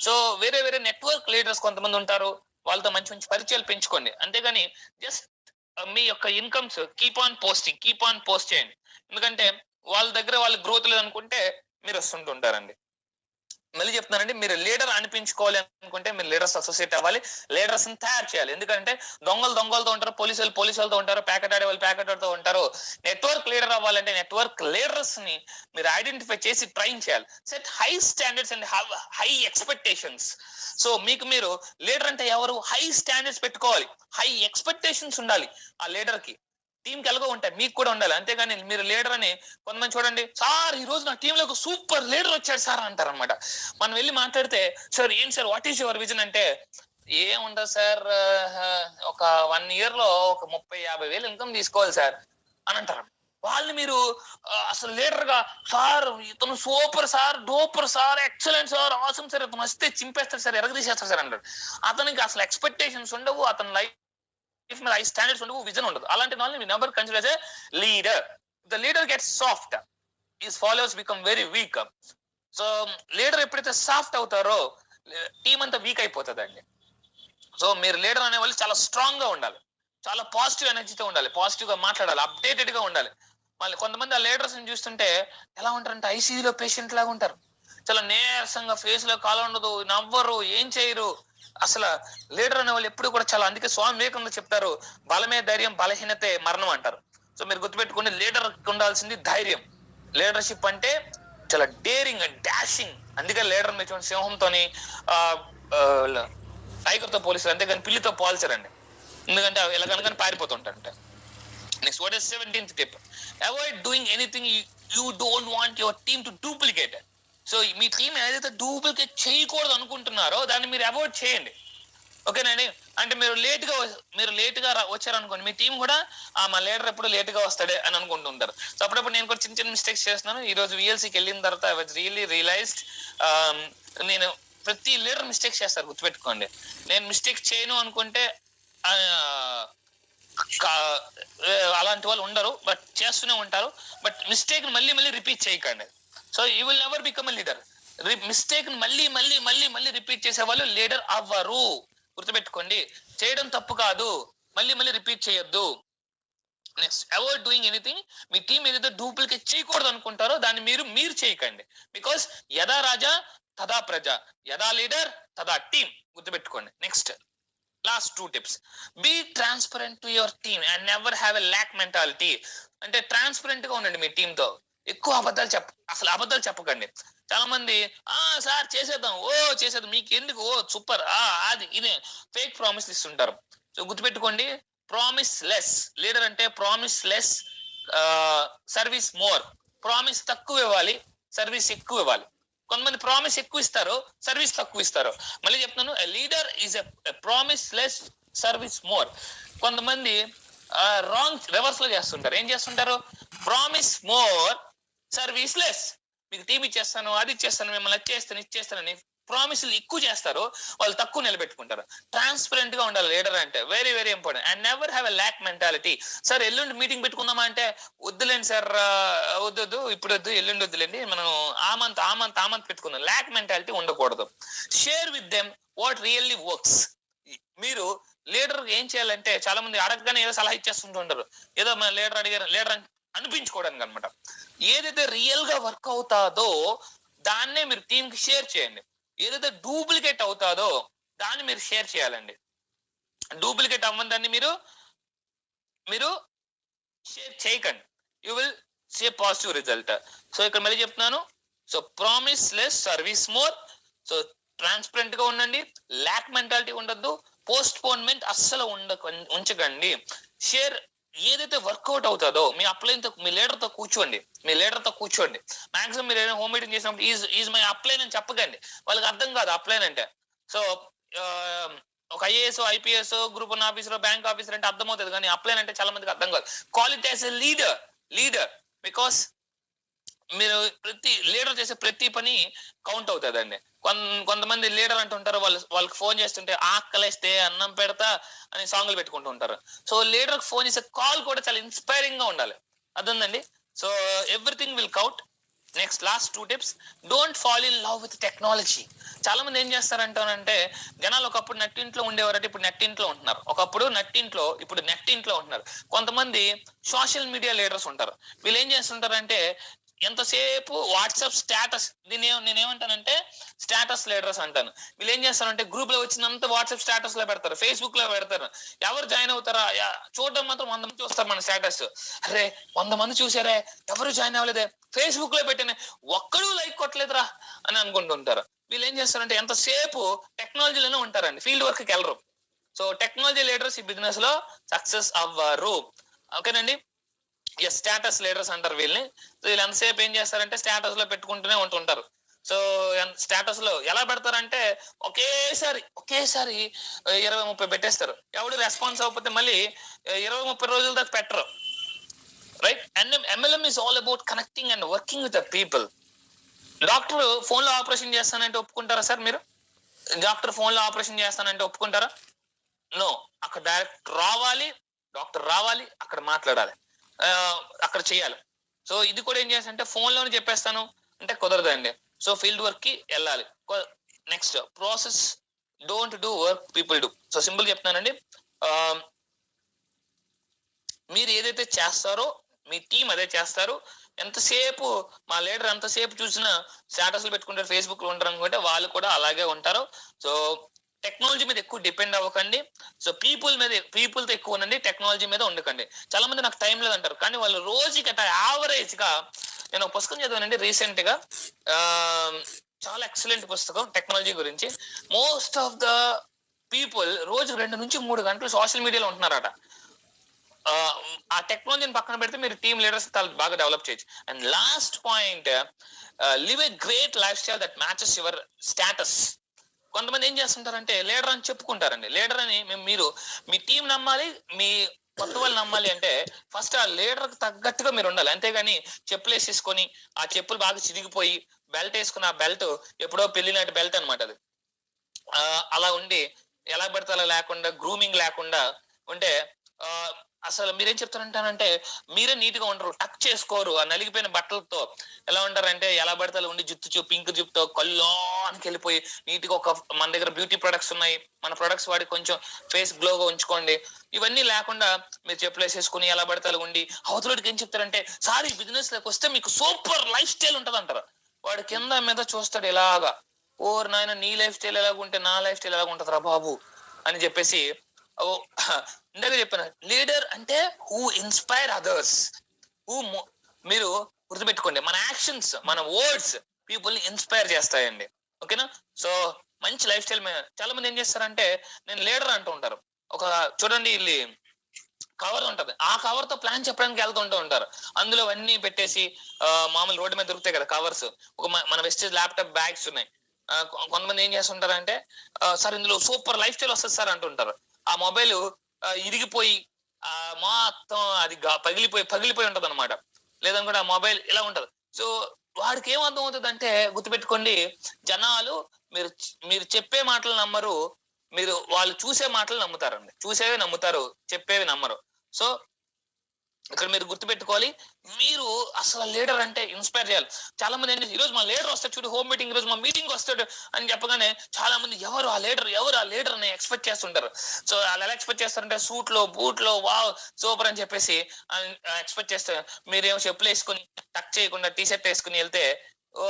So వేరే నెట్వర్క్ లీడర్స్ కొంతమంది ఉంటారు. వాళ్ళతో మంచి మంచి పరిచయాలు పెంచుకోండి. అంతేగాని జస్ట్ మీ యొక్క ఇన్కమ్స్ కీప్ ఆన్ పోస్ట్ చేయండి. ఎందుకంటే వాళ్ళ దగ్గర వాళ్ళ గ్రోత్ లేదనుకుంటే మీరు వస్తుంటుంటారండి. మళ్ళీ చెప్తున్నానండి, మీరు లీడర్ అనిపించుకోవాలి అనుకుంటే మీరు లీడర్స్ అసోసియేట్ అవ్వాలి, లీడర్స్ ని తయారు చేయాలి. ఎందుకంటే దొంగలతో ఉంటారు, పోలీసులతో ఉంటారు, ప్యాకెట్ ఆడే వాళ్ళు ప్యాకెట్తో ఉంటారు. నెట్వర్క్ లీడర్ అవ్వాలంటే నెట్వర్క్ లీడర్స్ ని మీరు ఐడెంటిఫై చేసి ట్రైన్ చేయాలి. Set high standards and have high expectations. So మీకు మీరు లీడర్ అంటే ఎవరు? హై స్టాండర్డ్స్ పెట్టుకోవాలి, హై ఎక్స్పెక్టేషన్స్ ఉండాలి ఆ లీడర్ కి. టీంకి ఎలాగో ఉంటాయి, మీకు కూడా ఉండాలి. అంతేగాని మీరు లీడర్ అని కొంతమంది చూడండి, సార్ ఈ రోజు నా టీంలో ఒక సూపర్ లీడర్ వచ్చాడు సార్ అంటారు అనమాట. మనం వెళ్ళి మాట్లాడితే, సార్ ఏం sir what is your vision అంటే, ఏముండదు సార్, ఒక 1 year లో ఒక 30-50 వేలు ఇన్కమ్ తీసుకోవాలి సార్ అని అంటారు. వాళ్ళని మీరు అసలు లీడర్ గా, సార్ ఇతను super sir, duper sir, excellent sir, awesome sir, ఇతను వస్తే చింపేస్తారు సార్, ఎరగదీసేస్తారు సార్ అంటారు. అతనికి అసలు ఎక్స్పెక్టేషన్స్ ఉండవు, అతని లైఫ్ మీద హై స్టాండర్డ్స్ ఉండవు, విజన్ ఉండదు. అలాంటి వాళ్ళని never consider as a leader. The leader gets soft, his followers become very weak. So leader ఎప్పుడైతే సాఫ్ట్ అవుతారో టీం అంతా వీక్ అయిపోతుందండి. సో మీరు లీడర్ అనే వాళ్ళు చాలా స్ట్రాంగ్ గా ఉండాలి, చాలా పాజిటివ్ ఎనర్జీతో ఉండాలి, పాజిటివ్ గా మాట్లాడాలి, అప్డేటెడ్ గా ఉండాలి. మళ్ళీ కొంతమంది ఆ లీడర్స్ ని చూస్తుంటే ఎలా ఉంటారంటే ఐసీయూలో పేషెంట్ లాగా ఉంటారు. చాలా నీరసంగా, ఫేస్ లో కాలం ఉండదు, నవ్వరు, ఏం చేయరు. అసలు లీడర్ అనే వాళ్ళు ఎప్పుడు కూడా చాలా, అందుకే స్వామి వివేకానంద చెప్తారు, బలమే ధైర్యం, బలహీనతే మరణం అంటారు. సో మీరు గుర్తుపెట్టుకుని, లీడర్ ఉండాల్సింది ధైర్యం. లీడర్షిప్ అంటే చాలా డేరింగ్ అండ్ డాషింగ్. అందుకే లీడర్ మీరు చూడండి, సింహంతోని టైగర్ తో పోలిస్తారు, అంతేగాని పిల్లితో పోల్చారండి. ఎందుకంటే ఇలా కనుక పారిపోతుంటారంట. Next what is 17th tip? Avoid doing anything you don't want your team to duplicate. So మీ టీం ఏదైతే డూప్లికేట్ చేయకూడదు అనుకుంటున్నారో దాన్ని మీరు అవాయిడ్ చేయండి. ఓకేనండి. అంటే మీరు లేట్ గా వచ్చారనుకోండి, మీ టీం కూడా మా లీడర్ ఎప్పుడు లేట్ గా వస్తాడే అని అనుకుంటుంటారు. సో అప్పుడప్పుడు నేను కూడా చిన్న మిస్టేక్స్ చేస్తున్నాను. ఈ రోజు VLCకి వెళ్ళిన తర్వాత ఐ వాజ్ రియల్లీ రియలైజ్డ్, నేను ప్రతి లీడర్ మిస్టేక్స్ చేస్తారు, గుర్తుపెట్టుకోండి. నేను మిస్టేక్ చేయను అనుకుంటే అలాంటి వాళ్ళు ఉండరు, బట్ చేస్తూనే ఉంటారు. బట్ మిస్టేక్ మళ్ళీ రిపీట్ చేయకండి. So you will never become a leader. Mistake మళ్ళీ రిపీట్ చేసే వాళ్ళు లీడర్ అవ్వరు, గుర్తుపెట్టుకోండి. చేయడం తప్పు కాదు, మళ్ళీ రిపీట్ చేయొద్దు. Next avoid doing anything. మీ టీం ఏదైతే డూప్లికేట్ చేయకూడదు అనుకుంటారో దాన్ని మీరు చేయకండి. బికాస్ యదా రాజా తదా ప్రజ, యదా లీడర్ తదా టీమ్, గుర్తుపెట్టుకోండి. Next last 2 tips. Be transparent to your team and never have a lack mentality. అంటే ట్రాన్స్పరెంట్ గా ఉండండి మీ టీంతో. ఎక్కువ అసలు అబద్ధాలు చెప్పకండి. చాలా మంది సార్ చేసేద్దాం, చేసేద్దాం, మీకు ఎందుకు, సూపర్, అది ఇదే ఫేక్ ప్రామిస్ ఇస్తుంటారు. సో గుర్తుపెట్టుకోండి, ప్రామిస్ లెస్. లీడర్ అంటే promise less, service more. Promise తక్కువ ఇవ్వాలి, సర్వీస్ ఎక్కువ ఇవ్వాలి. కొంతమంది ప్రామిస్ ఎక్కువ ఇస్తారు, సర్వీస్ తక్కువ ఇస్తారు. మళ్ళీ చెప్తున్నాను, leader is a promise less, service more. కొంతమంది రాంగ్ రివర్స్ లో చేస్తుంటారు. ఏం చేస్తుంటారు? Promise more, service less. మీకు టీం ఇచ్చేస్తాను, అది ఇచ్చేస్తాను, మిమ్మల్ని ఇచ్చేస్తానని ప్రామిస్లు ఎక్కువ చేస్తారు, వాళ్ళు తక్కువ నిలబెట్టుకుంటారు. ట్రాన్స్పరెంట్ గా ఉండాలి లీడర్ అంటే, very very important. And never have a lack mentality. Sir ఎల్లుండి మీటింగ్ పెట్టుకుందామా అంటే, వద్దులేండి సార్, వద్దు, ఇప్పుడు వద్దు, ఎల్లుండి వద్దులేండి, మనం ఆ మంత్ పెట్టుకుందాం. ల్యాక్ మెంటాలిటీ ఉండకూడదు. Share with them what really works. మీరు లీడర్ ఏం చేయాలంటే, చాలా మంది అడగగానే ఏదో సలహా ఇచ్చేస్తుంటారు, ఏదో మన లీడర్ అడిగారు, లీడర్ అనిపించుకోవడానికి అనమాట. ఏదైతే రియల్ గా వర్క్ అవుతాదో దాన్నే మీరు టీం కి షేర్ చేయండి. ఏదైతే డూప్లికేట్ అవుతాదో దాన్ని మీరు షేర్ చేయాలండి. డూప్లికేట్ అవ్వదాన్ని మీరు షేర్ చేయకండి. You will say positive result. So ఇక్కడ మళ్ళీ చెప్తున్నాను, so promise less, service more. So transparent గా ఉండండి, ల్యాక్ మెంటాలిటీ ఉండద్దు, పోస్ట్ పోన్మెంట్ అస్సలు ఉంచకండి. షేర్ ఏదైతే వర్కౌట్ అవుతుందో మీ అప్లైన్ తో, మీ లీడర్ తో కూర్చోండి. మాక్సిమం మీరు ఏదైనా హోమ్ మీటింగ్ చేసినప్పుడు ఈజ్ మై అప్లైన్ అని చెప్పకండి, వాళ్ళకి అర్థం కాదు అప్లైన్ అంటే. సో ఒక IAS, IPS, group 1 officer, bank officer అంటే అర్థమవుతుంది, కానీ అప్లైన్ అంటే చాలా మందికి అర్థం కాదు. Quality as a leader because మీరు ప్రతి లీడర్ చేసే ప్రతి పని కౌంట్ అవుతుందండి. కొంతమంది లీడర్ అంటుంటారు, వాళ్ళకి ఫోన్ చేస్తుంటే ఆకలేస్తే అన్నం పెడతా అని సాంగ్లు పెట్టుకుంటూ ఉంటారు. సో లీడర్ ఫోన్ చేసే కాల్ కూడా చాలా ఇన్స్పైరింగ్ గా ఉండాలి. అర్థందండి. So everything will count. Next last 2 tips. Don't fall in love with technology. చాలా మంది ఏం చేస్తారంటే జనాలు ఒకప్పుడు నట్టింట్లో ఉండేవారంటే ఇప్పుడు నెట్టింట్లో ఉంటున్నారు. ఒకప్పుడు నట్టింట్లో, ఇప్పుడు నెట్టింట్లో ఉంటున్నారు. కొంతమంది సోషల్ మీడియా లీడర్స్ ఉంటారు. వీళ్ళు ఏం చేస్తుంటారంటే ఎంతసేపు వాట్సాప్ స్టేటస్, నేనేమంటానంటే స్టేటస్ లీడర్స్ అంటాను. వీళ్ళు ఏం చేస్తారంటే గ్రూప్ లో వచ్చినంత వాట్సాప్ స్టేటస్ లో పెడతారు, ఫేస్బుక్ లో పెడతారు. ఎవరు జాయిన్ అవుతారా చూడడం మాత్రం 100 మంది చూస్తారు మన స్టేటస్. అరే 100 మంది చూసారే, ఎవరు జాయిన్ అవ్వలేదే, ఫేస్బుక్ లో పెట్టిన ఒక్కడూ లైక్ కొట్టలేదురా అని అనుకుంటుంటారు. వీళ్ళు ఏం చేస్తారంటే ఎంతసేపు టెక్నాలజీలోనే ఉంటారండి, ఫీల్డ్ వర్క్ కి వెళ్ళరు. సో టెక్నాలజీ లీడర్స్ ఈ బిజినెస్ లో సక్సెస్ అవ్వరు. ఓకేనండి. స్టేటస్ లీడర్స్ అంటారు వీళ్ళని. సో వీళ్ళు ఎంతసేపు ఏం చేస్తారంటే స్టేటస్ లో పెట్టుకుంటూనే ఉంటుంటారు. సో స్టేటస్ లో ఎలా పెడతారంటే ఒకేసారి 20-30 పెట్టేస్తారు. ఎవడు రెస్పాన్స్ అవ్వకపోతే మళ్ళీ 20-30 రోజుల దాకా పెట్టరు. Right. And MLM is all about connecting and working with the people. Doctor phone లో ఆపరేషన్ చేస్తానంటే ఒప్పుకుంటారా సార్ మీరు? డాక్టర్ ఫోన్ లో ఆపరేషన్ చేస్తానంటే ఒప్పుకుంటారా? నో. అక్కడ డైరెక్ట్ రావాలి, డాక్టర్ రావాలి, అక్కడ మాట్లాడాలి, అక్కడ చేయాలి. సో ఇది కూడా ఏం చేస్తానంటే ఫోన్ లోనే చెప్పేస్తాను అంటే కుదరదండి. సో ఫీల్డ్ వర్క్ కి వెళ్ళాలి. Next process. Don't do work people do. So simple చెప్తానండి, మీరు ఏదైతే చేస్తారో మీ టీం అదే చేస్తారు. ఎంతసేపు మా లీడర్ ఎంతసేపు చూసినా స్టేటస్లు పెట్టుకుంటారు, ఫేస్బుక్ లో ఉంటారు అనుకుంటే వాళ్ళు కూడా అలాగే ఉంటారు. సో టెక్నాలజీ మీద ఎక్కువ డిపెండ్ అవ్వకండి. సో పీపుల్ తో ఎక్కువ ఉండండి, టెక్నాలజీ మీద ఉండకండి. చాలా మంది నాకు టైం లేదు అంటారు, కానీ వాళ్ళు రోజుకి యావరేజ్ గా, నేను ఒక పుస్తకం చదివానండి రీసెంట్ గా, చాలా ఎక్సలెంట్ పుస్తకం టెక్నాలజీ గురించి. మోస్ట్ ఆఫ్ ద పీపుల్ రోజు 2 నుంచి 3 గంటలు సోషల్ మీడియాలో ఉంటున్నారట. ఆ టెక్నాలజీని పక్కన పెడితే మీరు టీమ్ లీడర్స్ బాగా డెవలప్ చేయొచ్చు. And last point, live a great life style that matches your status. కొంతమంది ఏం చేస్తుంటారంటే లీడర్ అని చెప్పుకుంటారండి. లీడర్ అని మీరు మీ టీం నమ్మాలి, మీ కొత్త వాళ్ళు నమ్మాలి అంటే ఫస్ట్ ఆ లీడర్ కి తగ్గట్టుగా మీరు ఉండాలి. అంతేగాని చెప్పులు వేసేసుకొని ఆ చెప్పులు బాగా చిరిగిపోయి బెల్ట్ వేసుకుని, ఆ బెల్ట్ ఎప్పుడో పెళ్లి నాటి బెల్ట్ అనమాట అది, అలా ఉండి ఎలా పడితే అలా లేకుండా, గ్రూమింగ్ లేకుండా ఉంటే అసలు మీరేం చెప్తారంటానంటే మీరే నీట్ గా ఉండరు, టక్ చేసుకోరు. ఆ నలిగిపోయిన బట్టలతో ఎలా ఉంటారంటే ఎలా పడితే అలా ఉండి జుత్తు పింక్ జుట్టుతో కల్లోనికి వెళ్ళిపోయి నీట్ గా మన దగ్గర బ్యూటీ ప్రొడక్ట్స్ ఉన్నాయి, మన ప్రొడక్ట్స్ వాడి కొంచెం ఫేస్ గ్లోగా ఉంచుకోండి. ఇవన్నీ లేకుండా మీరు చెప్పులు వేసేసుకుని ఎలా పడితే అలా ఉండి అవతలకి ఏం చెప్తారంటే సార్ ఈ బిజినెస్ లోకి వస్తే మీకు సూపర్ లైఫ్ స్టైల్ ఉంటది అంటారు. వాడు కింద మీద చూస్తాడు ఇలాగా, ఓర్ నాయన నీ లైఫ్ స్టైల్ ఎలాగుంటే నా లైఫ్ స్టైల్ ఎలాగ ఉంటదిరా బాబు అని చెప్పేసి. ఇందాక చెప్పాను, లీడర్ అంటే హూ ఇన్స్పైర్ అదర్స్. మీరు గుర్తుపెట్టుకోండి, మన యాక్షన్స్, మన వర్డ్స్ పీపుల్ ని ఇన్స్పైర్ చేస్తాయండి. ఓకేనా. సో మంచి లైఫ్ స్టైల్. చాలా మంది ఏం చేస్తారంటే నేను లీడర్ అంటూ ఉంటారు. ఒక చూడండి ఇల్లు కవర్ ఉంటది, ఆ కవర్ తో ప్లాన్ చెప్పడానికి వెళ్తుంటూ ఉంటారు. అందులో అన్ని పెట్టేసి మామూలు రోడ్డు మీద దొరుకుతాయి కదా కవర్స్, మన వెస్టేజ్ ల్యాప్టాప్ బ్యాగ్స్ ఉన్నాయి. కొంతమంది ఏం చేస్తుంటారంటే సార్ ఇందులో సూపర్ లైఫ్ స్టైల్ వస్తుంది సార్ అంటుంటారు. ఆ మొబైల్ ఇరిగిపోయి మొత్తం అది పగిలిపోయి ఉంటది అనమాట. లేదనుకుంటే ఆ మొబైల్ ఇలా ఉంటది. సో వాడికి ఏం అర్థం అవుతుంది అంటే, గుర్తుపెట్టుకోండి, జనాలు మీరు చెప్పే మాటలు నమ్మరు, మీరు వాళ్ళు చూసే మాటలు నమ్ముతారండి. చూసేవి నమ్ముతారు, చెప్పేవి నమ్మరు. సో ఇక్కడ మీరు గుర్తుపెట్టుకోవాలి, మీరు అసలు లీడర్ అంటే ఇన్స్పైర్ చేయాలి. చాలా మంది ఏంటి, ఈ రోజు మా లీడర్ వస్తాడు చూడు హోమ్ మీటింగ్, ఈ రోజు మా మీటింగ్ వస్తాడు అని చెప్పగానే చాలా మంది ఎవరు ఆ లీడర్ అని ఎక్స్పెక్ట్ చేస్తుంటారు. సో వాళ్ళు ఎలా ఎక్స్పెక్ట్ చేస్తారంటే సూట్ లో బూట్ లో వావ్ సూపర్ అని చెప్పేసి ఎక్స్పెక్ట్ చేస్తారు. మీరేమో చెప్పులు వేసుకుని టక్ చేయకుండా టీ షర్ట్ వేసుకుని వెళ్తే ఓ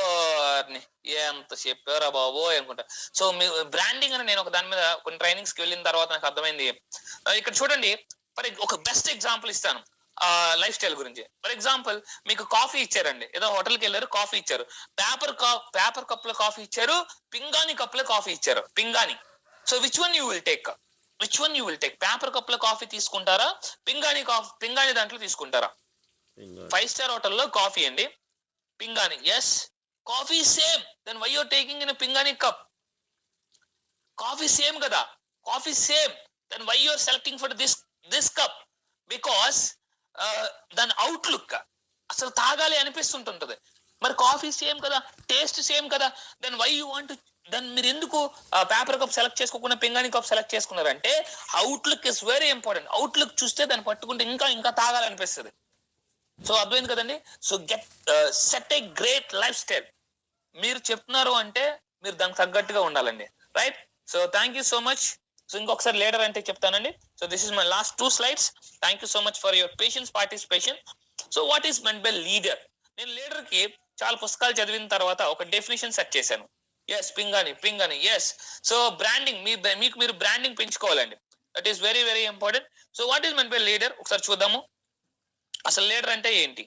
ఎంత చెప్పారా బాబో అనుకుంటా. సో మీ బ్రాండింగ్ అని నేను ఒక దాని మీద కొన్ని ట్రైనింగ్స్ కి వెళ్ళిన తర్వాత నాకు అర్థమైంది. ఇక్కడ చూడండి, ఒక బెస్ట్ ఎగ్జాంపుల్ ఇస్తాను లైఫ్ స్టైల్ గురించి. ఫర్ ఎగ్జాంపుల్, మీకు కాఫీ ఇచ్చారండి, ఏదో హోటల్కి వెళ్ళారు, కాఫీ ఇచ్చారు, పేపర్ కప్ లో కాఫీ ఇచ్చారు, పింగాణి కప్ లో కాఫీ ఇచ్చారు, పింగాణి. So which one you will take? Paper cup లో కాఫీ తీసుకుంటారా, పింగాణి దాంట్లో తీసుకుంటారా? 5 స్టార్ హోటల్లో కాఫీ అండి, పింగాణి. Yes, coffee same, then why you're taking in పింగాణి కప్? కాఫీ సేమ్ కదా, coffee same, then why you are selecting for this cup? Because దాని అవుట్లుక్ అసలు తాగాలి అనిపిస్తుంటుంటది. మరి కాఫీ సేమ్ కదా, టేస్ట్ సేమ్ కదా, దెన్ వై యూ వాంట్, దాన్ని మీరు ఎందుకు పేపర్ కప్ సెలెక్ట్ చేసుకోకుండా పింగాణి కప్ సెలెక్ట్ చేసుకున్నారంటే outlook is very important. Outlook చూస్తే దాన్ని పట్టుకుంటే ఇంకా ఇంకా తాగాలనిపిస్తుంది. సో అర్థమైంది కదండి. So get set a great life style. మీరు చెప్తున్నారు అంటే మీరు దానికి తగ్గట్టుగా ఉండాలండి, right? So thank you so much. So ఇంకొకసారి లీడర్ అంటే చెప్తానండి. So this is my last 2 slides. Thank you so much for your patience, participation. So what is meant by leader? నేను లీడర్ కి చాలా పుస్తకాలు చదివిన తర్వాత ఒక డెఫినేషన్ సెట్ చేశాను. ఎస్, పింగాని ఎస్. సో బ్రాండింగ్, మీకు మీరు బ్రాండింగ్ పెంచుకోవాలండి. That is very very important. So what is meant by leader ఒకసారి చూద్దాము. అసలు లీడర్ అంటే ఏంటి?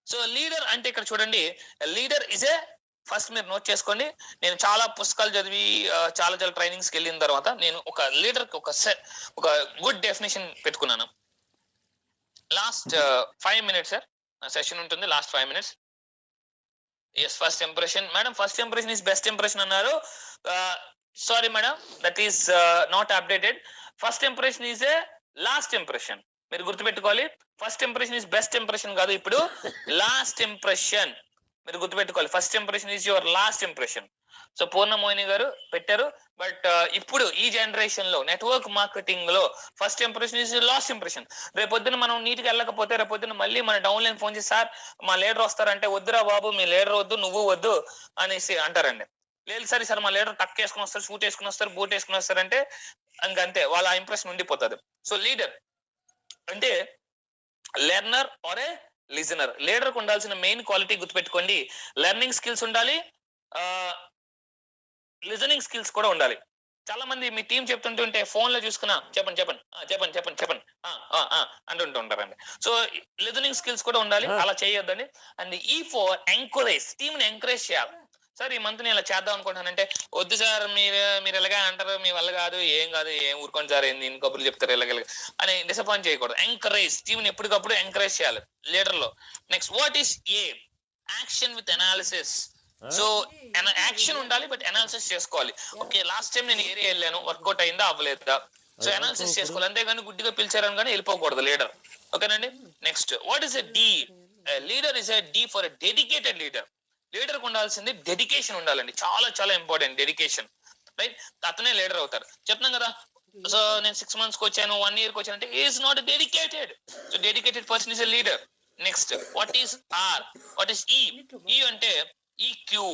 సో లీడర్ అంటే ఇక్కడ చూడండి, లీడర్ ఇస్ ఏ, ఫస్ట్ మీరు నోట్ చేసుకోండి. నేను చాలా పుస్తకాలు చదివి చాలా చాలా ట్రైనింగ్స్ కి వెళ్ళిన తర్వాత నేను ఒక లీడర్ కి ఒక గుడ్ డెఫినేషన్ పెట్టుకున్నాను. లాస్ట్ 5 minutes సార్ సెషన్ ఉంటుంది, last 5 minutes. Yes, first impression madam, first impression is best impression అన్నారు. Sorry madam, that is not updated. First impression is a last impression. మీరు గుర్తుపెట్టుకోవాలి, first impression is best impression కాదు, ఇప్పుడు last impression. మీరు గుర్తుపెట్టుకోవాలి, first impression is your last impression. So Purna Mohini గారు పెట్టారు, but ఇప్పుడు ఈ జనరేషన్ లో నెట్వర్క్ మార్కెటింగ్ లో first impression is lost impression. రేపొద్దున మనం నీట్ గా వెళ్ళకపోతే రేపొద్దున మళ్ళీ మన డౌన్ లైన్ ఫోన్ చేసి, సార్ మా లీడర్ వస్తారంటే, వద్దురా బాబు, మీ లీడర్ వద్దు, నువ్వు వద్దు అనేసి అంటారండి. లేదు సరే సార్, మా లీడర్ టక్ వేసుకుని వస్తారు, షూట్ వేసుకుని వస్తారు, బూట్ వేసుకుని వస్తారంటే ఇంకంతే, వాళ్ళ ఇంప్రెషన్ ఉండిపోతుంది. సో లీడర్ అంటే learner or a listener. Leader కు ఉండాల్సిన మెయిన్ క్వాలిటీ గుర్తుపెట్టుకోండి, లెర్నింగ్ స్కిల్స్ ఉండాలి, లిజనింగ్ స్కిల్స్ కూడా ఉండాలి. చాలా మంది మీ టీం చెప్తుంటుంటే ఫోన్ లో చూసుకున్నా చెప్పండి అంటుంటూ ఉంటారండి. సో లిజనింగ్ స్కిల్స్ కూడా ఉండాలి, అలా చేయొద్దండి. అండ్ ఫోర్ ఎంకరేజ్, టీమ్ ని ఎంకరేజ్ చేయాలి. సార్ ఈ మంత్ నేను ఇలా చేద్దాం అనుకుంటానంటే, వద్దు సార్ మీరు ఎలాగా అంటారు, మీ వల్ల కాదు, ఏం ఊరుకోండి సార్, ఏంది ఇన్ని కబుర్లు చెప్తారు ఇలాగ అని డిసప్పాయింట్ చేయకూడదు. ఎంకరేజ్, టీమ్ ని ఎప్పటికప్పుడు ఎంకరేజ్ చేయాలి లీడర్ లో. Next what is A action with analysis. So action ఉండాలి, బట్ అనాలిసిస్ చేసుకోవాలి. ఓకే, లాస్ట్ టైం నేను ఏరియా వెళ్ళాను, వర్కౌట్ అయిందా అవ్వలేదా, సో అనాలిసిస్ చేసుకోవాలి. అంతేగాని గుడ్డిగా పిలిచారని కానీ వెళ్ళిపోకూడదు లీడర్. ఓకేనండి. Next what is a D? Leader is a D for a dedicated leader. Leader కు ఉండాల్సింది డెడికేషన్ ఉండాలండి, చాలా చాలా ఇంపార్టెంట్ డెడికేషన్, రైట్? అతనే లీడర్ అవుతారు. చెప్తున్నాం కదా, సో నేను 6 months కి వచ్చాను, 1 year కి వచ్చాను అంటే is not dedicated. So dedicated person is a leader. Next what is R? What is E? E అంటే ఈక్యూ.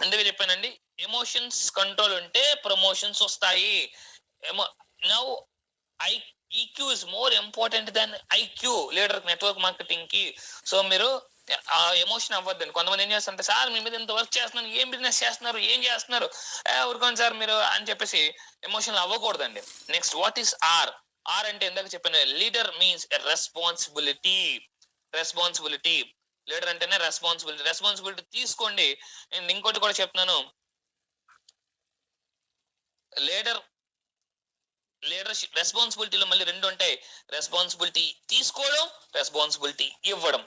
అందుకే చెప్పానండి, ఎమోషన్స్ కంట్రోల్ ఉంటే ప్రమోషన్స్ వస్తాయి. Now EQ is more important than IQ leader network marketing కి. So మీరు ఆ emotion అవ్వద్దండి. కొంతమంది ఏం చేస్తారంటే, సార్ మీ మీద ఇంత వర్క్ చేస్తున్నాను, ఏం బిజినెస్ చేస్తున్నారు, ఏం చేస్తున్నారు, ఊరుకోండి సార్ మీరు అని చెప్పేసి ఎమోషన్ అవ్వకూడదండి. Next what is R? R అంటే ఇందాక చెప్పాను, leader means responsibility. Responsibility, leader అంటేనే రెస్పాన్సిబిలిటీ. రెస్పాన్సిబిలిటీ తీసుకోండి. నేను ఇంకోటి కూడా చెప్తున్నాను, లీడర్షిప్ రెస్పాన్సిబిలిటీలో మళ్ళీ 2 ఉంటాయి, రెస్పాన్సిబిలిటీ తీసుకోవడం, రెస్పాన్సిబిలిటీ ఇవ్వడం.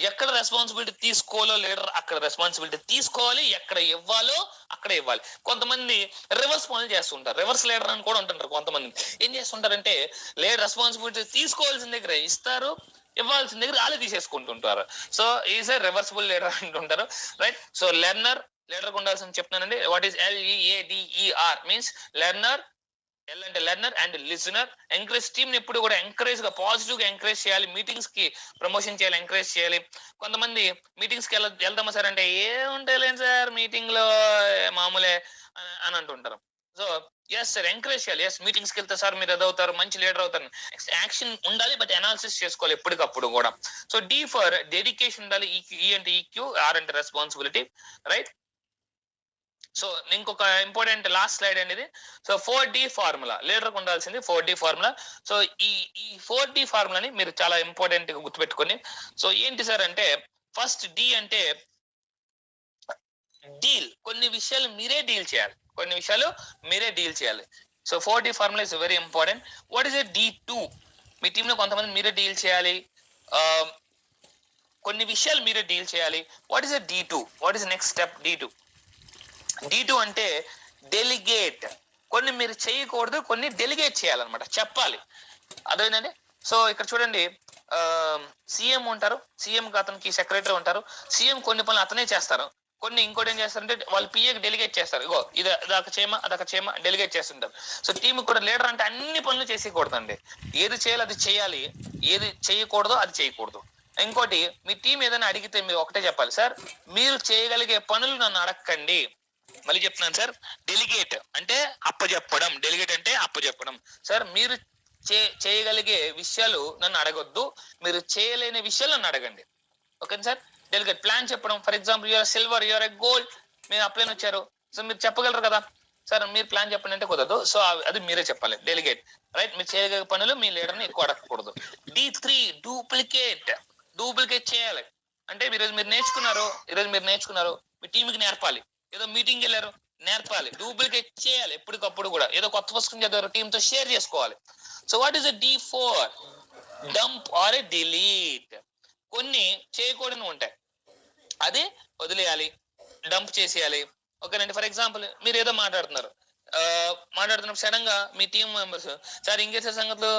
ఎక్కడ రెస్పాన్సిబిలిటీ తీసుకోవాలో లీడర్ అక్కడ రెస్పాన్సిబిలిటీ తీసుకోవాలి, ఎక్కడ ఇవ్వాలో అక్కడ ఇవ్వాలి. కొంతమంది రివర్స్ పనులు చేస్తుంటారు, రివర్స్ లీడర్ అని కూడా ఉంటుంటారు. కొంతమంది ఏం చేస్తుంటారంటే, లీడర్ రెస్పాన్సిబిలిటీ తీసుకోవాల్సిన దగ్గర ఇస్తారు, ఇవ్వాల్సిన దగ్గర వాళ్ళే తీసేసుకుంటుంటారు. So is a reversible leader అంటుంటారు, రైట్? సో లీడర్ ఉండాల్సిన చెప్తున్నానండి. What is LEADER means learner. L అంటే learner and listener. Encourage, team ని ఎప్పుడు కూడా ఎంకరేజ్ గా పాజిటివ్ గా ఎంకరేజ్ చేయాలి. మీటింగ్స్ కి ప్రమోషన్ చేయాలి, ఎంకరేజ్ చేయాలి. కొంతమంది మీటింగ్స్ కి వెళ్దామా సార్ అంటే, ఏముంటాయి సార్ మీటింగ్ లో మామూలే అని అంటుంటారు. సో ఎస్ సార్, ఎంకరేజ్ చేయాలి. ఎస్, మీటింగ్స్ కి వెళ్తే సార్ మీరు ఎదవుతారు, మంచి లీడర్ అవుతారు. యాక్షన్ ఉండాలి, బట్ అనాలిసిస్ చేసుకోవాలి ఎప్పటికప్పుడు కూడా. సో డి ఫర్ డెడికేషన్ ఉండాలి, ఈ అంటే ఈక్యూ, ఆర్ అంటే రెస్పాన్సిబిలిటీ, రైట్? సో ఇంకొక ఇంపార్టెంట్ లాస్ట్ స్లైడ్ అనేది, సో 4D ఫార్ములా. లీడర్ కు ఉండాల్సింది 4D ఫార్ములా. సో ఈ 4D ఫార్ములాని మీరు చాలా ఇంపార్టెంట్ గా గుర్తుపెట్టుకోండి. సో ఏంటి సార్ అంటే, ఫస్ట్ డి అంటే డీల్. కొన్ని విషయాలు మీరే డీల్ చేయాలి, so 4D formula is very important. What is a D2? Me team లో కొంతమంది మీరే డీల్ చేయాలి, కొన్ని విషయాలు మీరే డీల్ చేయాలి. What is a D2? What is next step? D2 అంటే డెలిగేట్. కొన్ని మీరు చేయకూడదు, కొన్ని డెలిగేట్ చేయాలన్నమాట, చెప్పాలి. అదేనండి. సో ఇక్కడ చూడండి, సీఎం ఉంటారు, సీఎం అతనికి సెక్రటరీ ఉంటారు. సీఎం కొన్ని పనులు అతనే చేస్తారు, కొన్ని ఇంకోటి ఏం చేస్తారంటే వాళ్ళు పిఏకి డెలిగేట్ చేస్తారు. ఇగో ఇది అదొక చేయమా, అదొక చేయమా, డెలిగేట్ చేస్తుంటారు. సో టీమ్ కూడా లీడర్ అంటే అన్ని పనులు చేసేయకూడదండి. ఏది చేయాలో అది చేయాలి, ఏది చేయకూడదో అది చేయకూడదు. ఇంకోటి, మీ టీం ఏదైనా అడిగితే మీరు ఒకటే చెప్పాలి, సార్ మీరు చేయగలిగే పనులు నన్ను అడగండి. మళ్ళీ చెప్తున్నాను సార్, డెలిగేట్ అంటే అప్పచెప్పడం, డెలిగేట్ అంటే అప్పచెప్పడం. సార్ మీరు చేయగలిగే విషయాలు నన్ను అడగొద్దు, మీరు చేయలేని విషయాలు నన్ను అడగండి. Okay sir. డెలిగేట్. ప్లాన్ చెప్పడం, for example you're silver, you're a gold, మీరు అప్లైన్ వచ్చారు, సో మీరు చెప్పగలరు కదా, సార్ మీరు ప్లాన్ చెప్పండి అంటే కుదరదు, సో అది మీరే చెప్పాలి. డెలిగేట్. రైట్. మీరు చేయగలిగే పనులు మీ లీడర్ని ఎక్కువ అడగకూడదు. D3 duplicate. డూప్లికేట్ చేయాలి అంటే ఈరోజు మీరు నేర్చుకున్నారు, మీ టీంకి నేర్పాలి. ఏదో మీటింగ్ వెళ్ళారు, నేర్పాలి. డూప్లికేట్ చేయాలి ఎప్పటికప్పుడు కూడా. ఏదో కొత్త పుస్తకం చదివారు, టీంతో షేర్ చేసుకోవాలి. So what is D4? Dump or a delete. కొన్ని చేయకూడని ఉంటాయి, అది వదిలేయాలి, డంప్ చేసేయాలి. ఓకేనండి. ఫర్ ఎగ్జాంపుల్ మీరు ఏదో మాట్లాడుతున్నప్పుడు సడన్ గా మీ టీం మెంబర్స్, సార్ ఇంకేసే సంగతులు,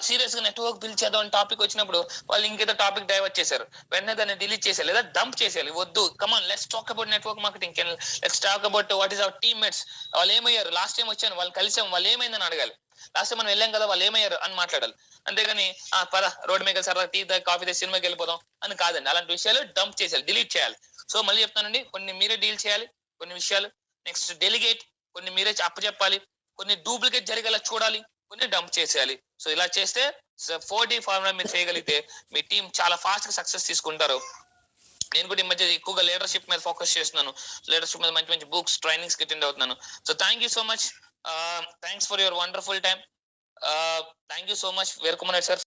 సీరియస్ గా నెట్వర్క్ బిల్డ్ చేద్దాం అని టాపిక్ వచ్చినప్పుడు వాళ్ళు ఇంకేదో టాపిక్ డైవర్ట్ చేశారు, వెంటనే దాన్ని డిలీట్ చేసేయాలి లేదా డంప్ చేసేయాలి. వద్దు, come on let's talk about network marketing, let's talk about what is our teammates, వాళ్ళు ఏమయ్యారు, లాస్ట్ టైం వచ్చాను వాళ్ళు కలిసాం, వాళ్ళు ఏమైందని అడగాలి. లాస్ట్ టైం మనం వెళ్ళాం కదా, వాళ్ళు ఏమయ్యారు అని మాట్లాడాలి. అంతేగాని పద రోడ్ మీద సరదా టీ దా కాఫీ దా సినిమాకి వెళ్ళిపోదాం అని కాదండి. అలాంటి విషయాలు డంప్ చేసేయాలి, డిలీట్ చేయాలి. సో మళ్ళీ చెప్తానండి, కొన్ని మీరే డీల్ చేయాలి కొన్ని విషయాలు. నెక్స్ట్ డెలిగేట్, కొన్ని మీరే అప్పచెప్పాలి. కొన్ని డూప్లికేట్ జరిగేలా చూడాలి, కొన్ని డంప్ చేసేయాలి. సో ఇలా చేస్తే 4D ఫార్ములా మీరు చేయగలిగితే మీ టీం చాలా ఫాస్ట్ గా సక్సెస్ తీసుకుంటారు. నేను కూడా ఈ మధ్య ఎక్కువగా లీడర్షిప్ మీద ఫోకస్ చేస్తున్నాను. లీడర్షిప్ మీద మంచి మంచి బుక్స్, ట్రైనింగ్స్ అటెండ్ అవుతున్నాను. So thank you so much. Thanks for your wonderful time. Thank you so much Veerakumar sir.